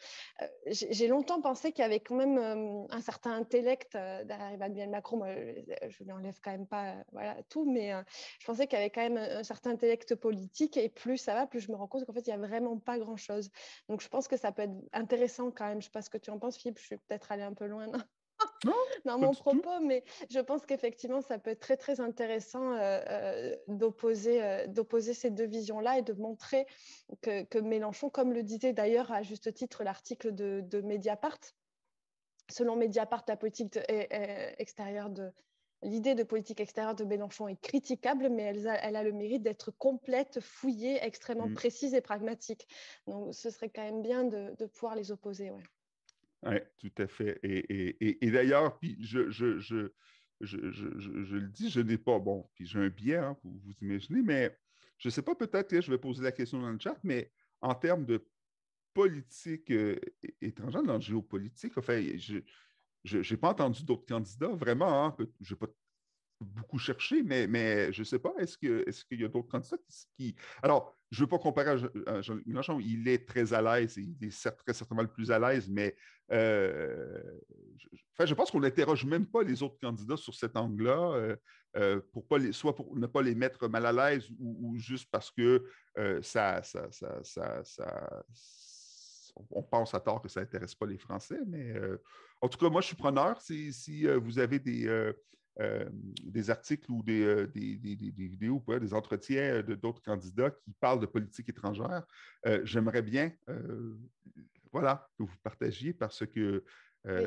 j'ai longtemps pensé qu'il y avait quand même un certain intellect derrière Emmanuel Macron. Moi, je lui enlève quand même pas voilà, tout, mais je pensais qu'il y avait quand même un certain intellect politique. Et plus ça va, plus je me rends compte qu'en fait, il n'y a vraiment pas grand-chose. Donc, je pense que ça peut être intéressant quand même. Je ne sais pas ce que tu en penses, Philippe. Je suis peut-être allée un peu loin Non, dans pas mon du tout. propos, mais je pense qu'effectivement, ça peut être très, très intéressant d'opposer ces deux visions-là et de montrer que Mélenchon, comme le disait d'ailleurs à juste titre l'article de Mediapart, selon Mediapart, la politique extérieure l'idée de politique extérieure de Mélenchon est critiquable, mais elle a le mérite d'être complète, fouillée, extrêmement précise et pragmatique. Donc, ce serait quand même bien de pouvoir les opposer. Ouais. Oui, tout à fait. Et d'ailleurs, puis je le dis, je n'ai pas, bon, puis j'ai un biais, hein, vous imaginez, mais je ne sais pas, peut-être que je vais poser la question dans le chat, mais en termes de politique étrangère, dans le géopolitique, enfin, je n'ai pas entendu d'autres candidats, vraiment, hein, je n'ai pas beaucoup cherché, mais je ne sais pas, est-ce qu'il y a d'autres candidats qui... Alors, je ne veux pas comparer à Jean-Luc Mélenchon, il est très à l'aise, il est très certainement le plus à l'aise, mais je pense qu'on n'interroge même pas les autres candidats sur cet angle-là, soit pour ne pas les mettre mal à l'aise ou juste parce que on pense à tort que ça n'intéresse pas les Français, mais en tout cas, moi, je suis preneur. Si vous avez des articles ou des vidéos, des entretiens d'autres candidats qui parlent de politique étrangère, j'aimerais bien voilà, que vous partagiez parce que Oui.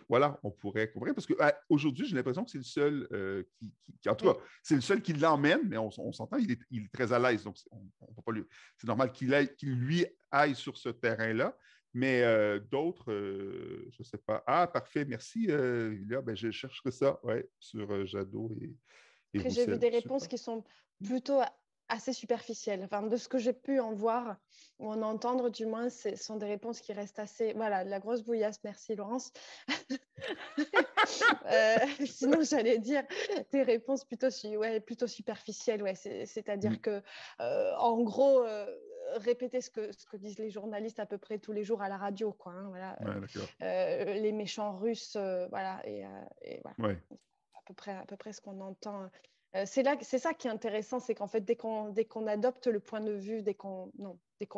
voilà, on pourrait comprendre. Parce qu'aujourd'hui, j'ai l'impression que c'est le seul en tout Oui. cas, c'est le seul qui l'emmène, mais on s'entend, il est très à l'aise. Donc, c'est normal qu'il lui aille sur ce terrain-là. Mais d'autres, je ne sais pas. Ah, parfait, merci. Là, ben, je chercherai ça sur Jadot et Après, j'ai vu Roussel. des réponses Super. qui sont plutôt assez superficielles. Enfin, de ce que j'ai pu en voir ou en entendre, du moins, ce sont des réponses qui restent assez... Voilà, la grosse bouillasse, merci Laurence. Sinon, j'allais dire des réponses plutôt superficielles. Ouais. C'est-à-dire que, en gros, répéter ce que disent les journalistes à peu près tous les jours à la radio. Quoi, hein, voilà. Ouais, d'accord. Les méchants russes, voilà. Et voilà. Ouais. À peu près ce qu'on entend. C'est ça qui est intéressant, c'est qu'en fait, dès qu'on adopte le point de vue, dès qu'on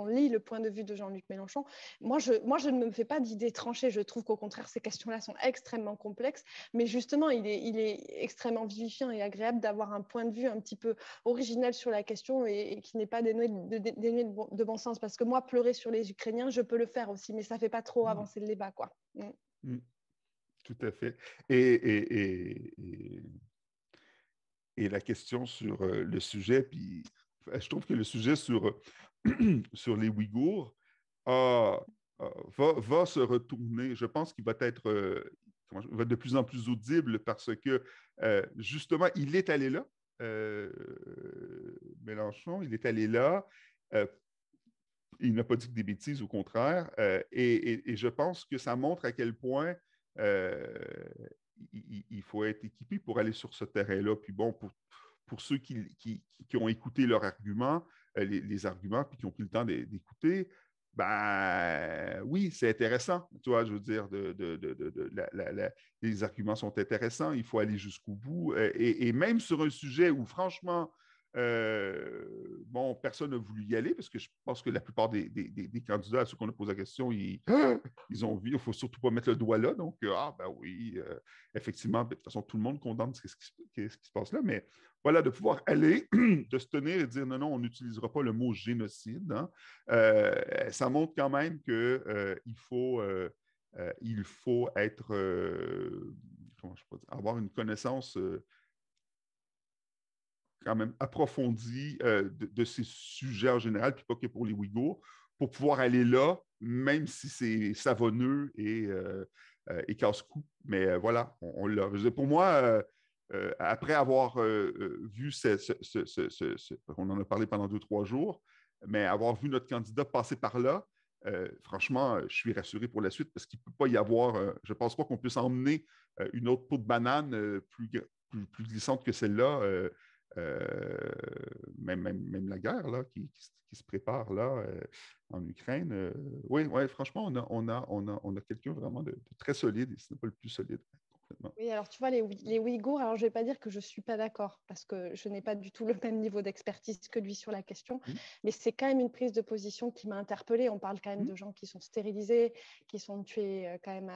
lit le point de vue de Jean-Luc Mélenchon, moi, je ne me fais pas d'idées tranchées. Je trouve qu'au contraire, ces questions-là sont extrêmement complexes, mais justement, il est extrêmement vivifiant et agréable d'avoir un point de vue un petit peu original sur la question et qui n'est pas dénué de bon sens. Parce que moi, pleurer sur les Ukrainiens, je peux le faire aussi, mais ça ne fait pas trop avancer le débat, quoi. Tout à fait. Et la question sur le sujet, puis je trouve que le sujet sur, sur les Ouïghours va se retourner. Je pense qu'il va être va de plus en plus audible parce que justement, il est allé là. Mélenchon, il est allé là. Il n'a pas dit que des bêtises, au contraire. Et je pense que ça montre à quel point il faut être équipé pour aller sur ce terrain-là. Puis bon, pour ceux qui ont écouté leurs arguments, les arguments, puis qui ont pris le temps d'écouter, ben oui, c'est intéressant. Tu vois, je veux dire, les arguments sont intéressants. Il faut aller jusqu'au bout. Et même sur un sujet où, franchement, bon, personne n'a voulu y aller parce que je pense que la plupart des candidats à ceux qu'on a posé la question, ils ont vu, il ne faut surtout pas mettre le doigt là. Donc, ben oui, effectivement, de toute façon, tout le monde condamne ce qui se passe là. Mais voilà, de pouvoir aller, de se tenir et dire non, non, on n'utilisera pas le mot génocide, hein, ça montre quand même qu'il il faut être, comment je peux dire, avoir une connaissance quand même approfondie de ces sujets en général, puis pas que pour les Ouïghours, pour pouvoir aller là, même si c'est savonneux et casse-cou. Mais voilà, on l'a. Pour moi, après avoir vu on en a parlé pendant 2-3 jours, mais avoir vu notre candidat passer par là, franchement, je suis rassuré pour la suite parce qu'il ne peut pas y avoir, je ne pense pas qu'on puisse emmener une autre peau de banane plus glissante que celle-là. Même la guerre là, qui se prépare là, en Ukraine. Oui, franchement, on a quelqu'un vraiment de très solide, et ce n'est pas le plus solide. Complètement. Oui, alors tu vois, les Ouïghours, alors je ne vais pas dire que je ne suis pas d'accord, parce que je n'ai pas du tout le même niveau d'expertise que lui sur la question, mais c'est quand même une prise de position qui m'a interpellée. On parle quand même de gens qui sont stérilisés, qui sont tués quand même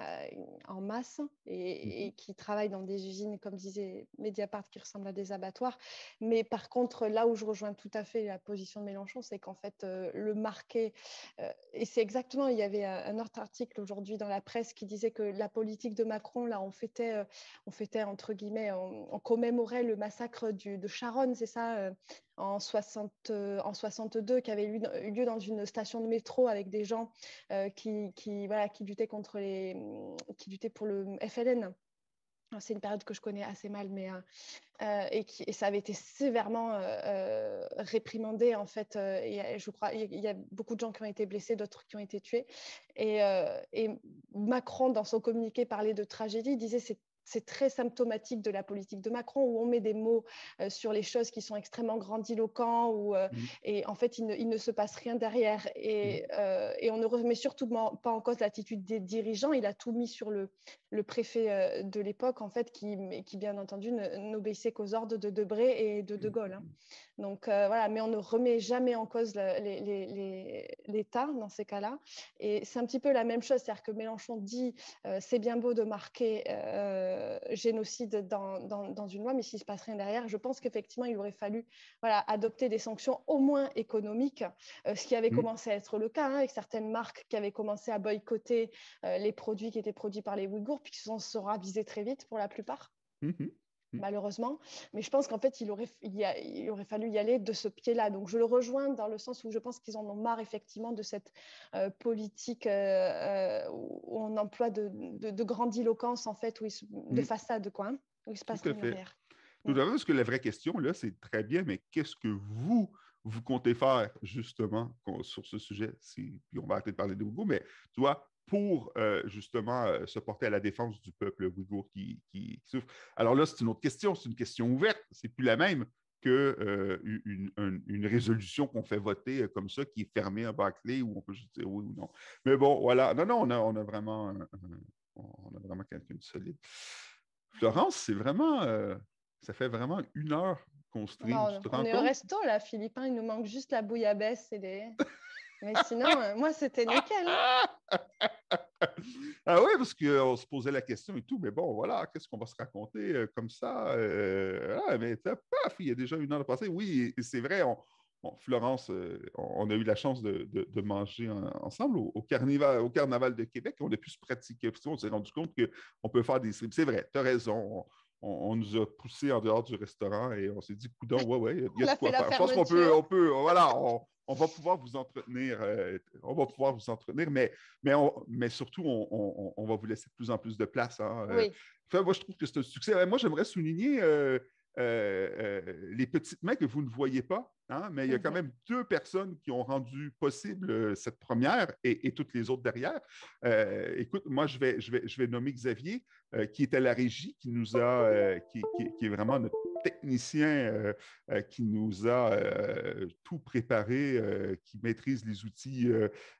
en masse et qui travaillent dans des usines, comme disait Mediapart, qui ressemblent à des abattoirs. Mais par contre, là où je rejoins tout à fait la position de Mélenchon, c'est qu'en fait, le marquer, et c'est exactement, il y avait un autre article aujourd'hui dans la presse qui disait que la politique de Macron, là, on fêtait entre guillemets, on commémorait le massacre de Charonne, c'est ça, en 62, qui avait eu lieu dans une station de métro avec des gens qui luttaient qui luttaient pour le FLN. C'est une période que je connais assez mal, mais et ça avait été sévèrement réprimandé en fait. Je crois il y a beaucoup de gens qui ont été blessés, d'autres qui ont été tués. Et Macron, dans son communiqué, parlait de tragédie. Il disait c'est très symptomatique de la politique de Macron, où on met des mots sur les choses qui sont extrêmement grandiloquents, et en fait, il ne se passe rien derrière. Et on ne remet surtout pas en cause l'attitude des dirigeants. Il a tout mis sur le préfet de l'époque, en fait, qui bien entendu, n'obéissait qu'aux ordres de Debré et de De Gaulle. Hein. Donc, voilà, mais on ne remet jamais en cause l'État dans ces cas-là. Et c'est un petit peu la même chose, c'est-à-dire que Mélenchon dit c'est bien beau de marquer génocide dans une loi, mais s'il ne se passe rien derrière, je pense qu'effectivement, il aurait fallu adopter des sanctions au moins économiques, ce qui avait commencé à être le cas, avec certaines marques qui avaient commencé à boycotter les produits qui étaient produits par les Ouïghours, puis qui se sont ravisés très vite pour la plupart. Malheureusement, mais je pense qu'en fait, il aurait fallu y aller de ce pied-là. Donc, je le rejoins dans le sens où je pense qu'ils en ont marre effectivement de cette politique où on emploie de grandiloquence, en fait, de façade, quoi, hein, où il se passe rien derrière. Tout à fait, parce que la vraie question, là, c'est très bien, mais qu'est-ce que vous comptez faire, justement, sur ce sujet? Puis on va arrêter de parler de Ouïghours, mais tu vois, pour justement se porter à la défense du peuple ouïghour qui souffre. Alors là, c'est une autre question, c'est une question ouverte, c'est plus la même qu'une résolution qu'on fait voter comme ça, qui est fermée à bas clé, où on peut juste dire oui ou non. Mais bon, voilà. Non, on a vraiment quelqu'un de solide. Florence, c'est vraiment... ça fait vraiment 1 heure qu'on stream. Tu te rends on est compte? au resto, là, Philippe. Il nous manque juste la bouillabaisse et les... Mais sinon, moi, c'était nickel. Ah oui, parce qu'on se posait la question et tout, mais bon, voilà, qu'est-ce qu'on va se raconter comme ça? Mais paf, il y a déjà 1 heure de passé. Oui, et c'est vrai, Florence, on a eu la chance de manger ensemble au Carnaval de Québec. On a pu se pratiquer. On s'est rendu compte qu'on peut faire des streams. C'est vrai, tu as raison. On nous a poussés en dehors du restaurant et on s'est dit, coudonc, ouais, il y a de quoi faire. Je pense qu'on peut, voilà, on va pouvoir vous entretenir. Mais surtout, on va vous laisser de plus en plus de place. Hein. Oui. Enfin, moi, je trouve que c'est un succès. Moi, j'aimerais souligner les petites mains que vous ne voyez pas, hein, mais il y a quand même 2 personnes qui ont rendu possible cette première et toutes les autres derrière. Écoute, moi, je vais nommer Xavier, qui est à la régie, qui est vraiment notre technicien qui nous a tout préparé, qui maîtrise les outils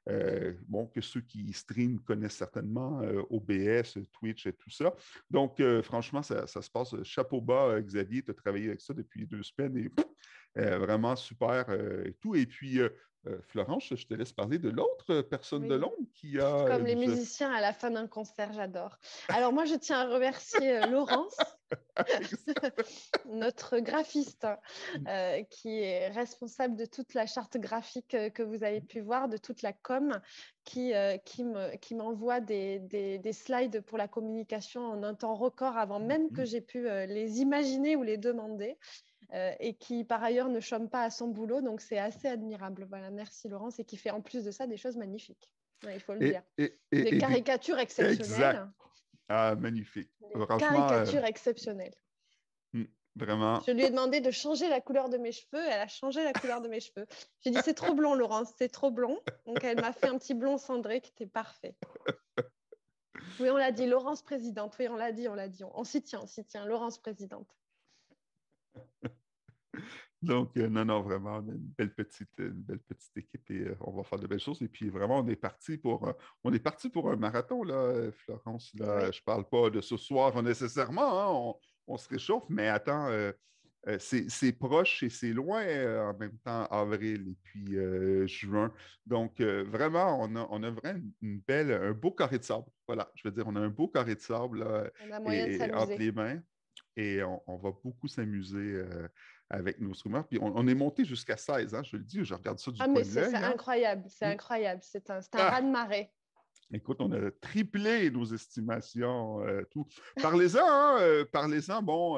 que ceux qui streament connaissent certainement, OBS, Twitch et tout ça. Donc, franchement, ça se passe chapeau bas, Xavier, tu as travaillé avec ça depuis 2 semaines et vraiment super et tout. Et puis, Florence, je te laisse parler de l'autre personne de l'ombre qui a... Comme les musiciens à la fin d'un concert, j'adore. Alors moi, je tiens à remercier Laurence, notre graphiste, qui est responsable de toute la charte graphique que vous avez pu voir, de toute la com, qui m'envoie des slides pour la communication en un temps record avant même que j'ai pu les imaginer ou les demander. Et qui, par ailleurs, ne chôme pas à son boulot. Donc, c'est assez admirable. Voilà, merci Laurence. Et qui fait en plus de ça des choses magnifiques. Ouais, il faut le dire. Des caricatures exceptionnelles. Exact. Ah, magnifique. Caricatures exceptionnelles. Vraiment. Je lui ai demandé de changer la couleur de mes cheveux. Elle a changé la couleur de mes cheveux. J'ai dit, c'est trop blond, Laurence, c'est trop blond. Donc, elle m'a fait un petit blond cendré qui était parfait. Oui, on l'a dit, Laurence présidente. Oui, on l'a dit, on l'a dit. On s'y tient, Laurence présidente. Donc, non, non, vraiment, on a une belle petite équipe et on va faire de belles choses. Et puis, vraiment, on est parti pour un marathon, là, Florence. Là, Oui, je ne parle pas de ce soir nécessairement, hein, on se réchauffe, mais attends, c'est proche et c'est loin en même temps, avril et puis juin. Donc, vraiment, on a vraiment un beau carré de sable. Voilà, je veux dire, on a un beau carré de sable là, on a moyen de entre s'amuser. les mains et on va beaucoup s'amuser avec nos streamers. Puis on est monté jusqu'à 16, hein, je le dis, je regarde ça du Ah, mais coin de c'est l'œil. Hein. incroyable, c'est Mm. incroyable. C'est un Ah, raz-de-marée. écoute, on a triplé nos estimations, tout. Parlez-en, hein, parlez-en. Bon,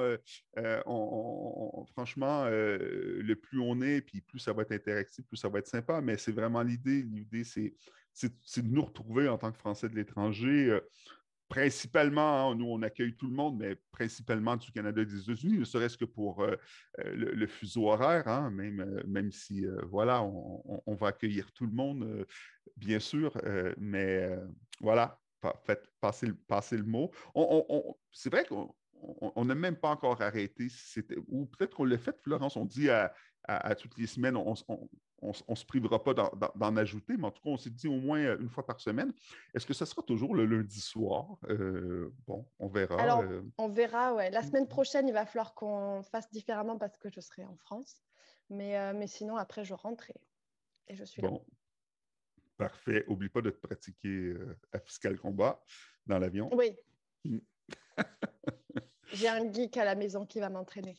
franchement, le plus on est, puis plus ça va être interactif, plus ça va être sympa, mais c'est vraiment l'idée. L'idée, c'est de nous retrouver en tant que Français de l'étranger. Principalement, hein, nous, on accueille tout le monde, mais principalement du Canada et des États-Unis, ne serait-ce que pour le fuseau horaire, hein, même si, voilà, on va accueillir tout le monde, bien sûr, mais voilà, passez le mot. C'est vrai qu'on n'a même pas encore arrêté, ou peut-être qu'on l'a fait, Florence, on dit à toutes les semaines, on ne se privera pas d'en ajouter, mais en tout cas, on s'est dit au moins une fois par semaine. Est-ce que ça sera toujours le lundi soir? Bon, on verra. Alors, on verra, ouais. La semaine prochaine, il va falloir qu'on fasse différemment parce que je serai en France. Mais sinon, après, je rentre et je suis là. Bon, parfait. Oublie pas de te pratiquer à Fiscal Combat dans l'avion. Oui, Mm. j'ai un geek à la maison qui va m'entraîner.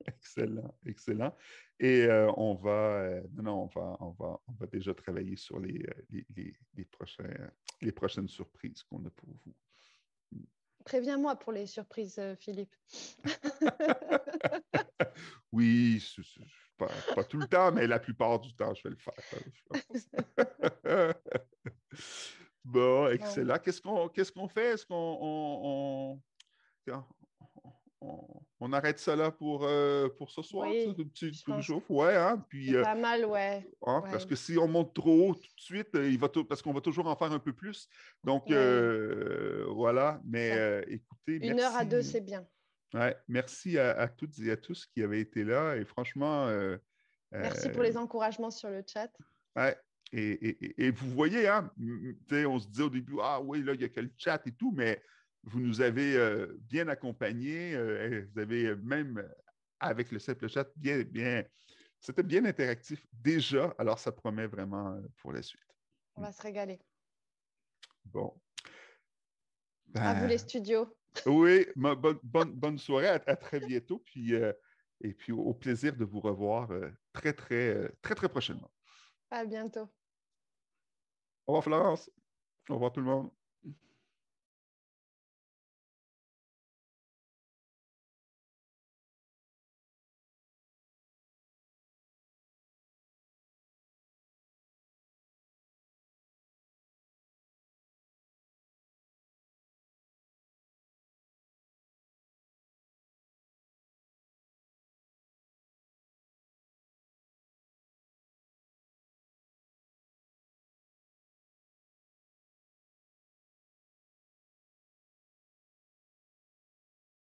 Excellent, excellent. Et non, on va déjà travailler sur les prochaines surprises qu'on a pour vous. Préviens-moi pour les surprises, Philippe. Oui, pas tout le temps, mais la plupart du temps, je vais le faire. Bon, Bon, excellent. Qu'est-ce qu'on fait? Est-ce on arrête ça là pour ce soir, ça, oui, de petit je pense que chauffe? Ouais, hein? c'est Puis, pas mal, ouais. hein, parce Ouais, que si on monte trop haut tout de suite, parce qu'on va toujours en faire un peu plus. Donc, ouais, voilà. c'est Mais ça. écoutez, 1 heure à 2, merci. c'est bien. Ouais, merci à toutes et à tous qui avaient été là. Et franchement, Merci pour euh, les encouragements sur le chat. ouais. Et vous voyez, hein, on se disait au début, ah oui, là, il n'y a que le chat et tout, mais vous nous avez bien accompagnés. Vous avez même, avec le simple chat, c'était bien interactif déjà. Alors, ça promet vraiment pour la suite. On va se régaler. Bon. À vous les Ben, studios. oui, bonne soirée. À très bientôt. Puis, et puis, au plaisir de vous revoir très, très prochainement. À bientôt. Au revoir, Florence. Au revoir, tout le monde.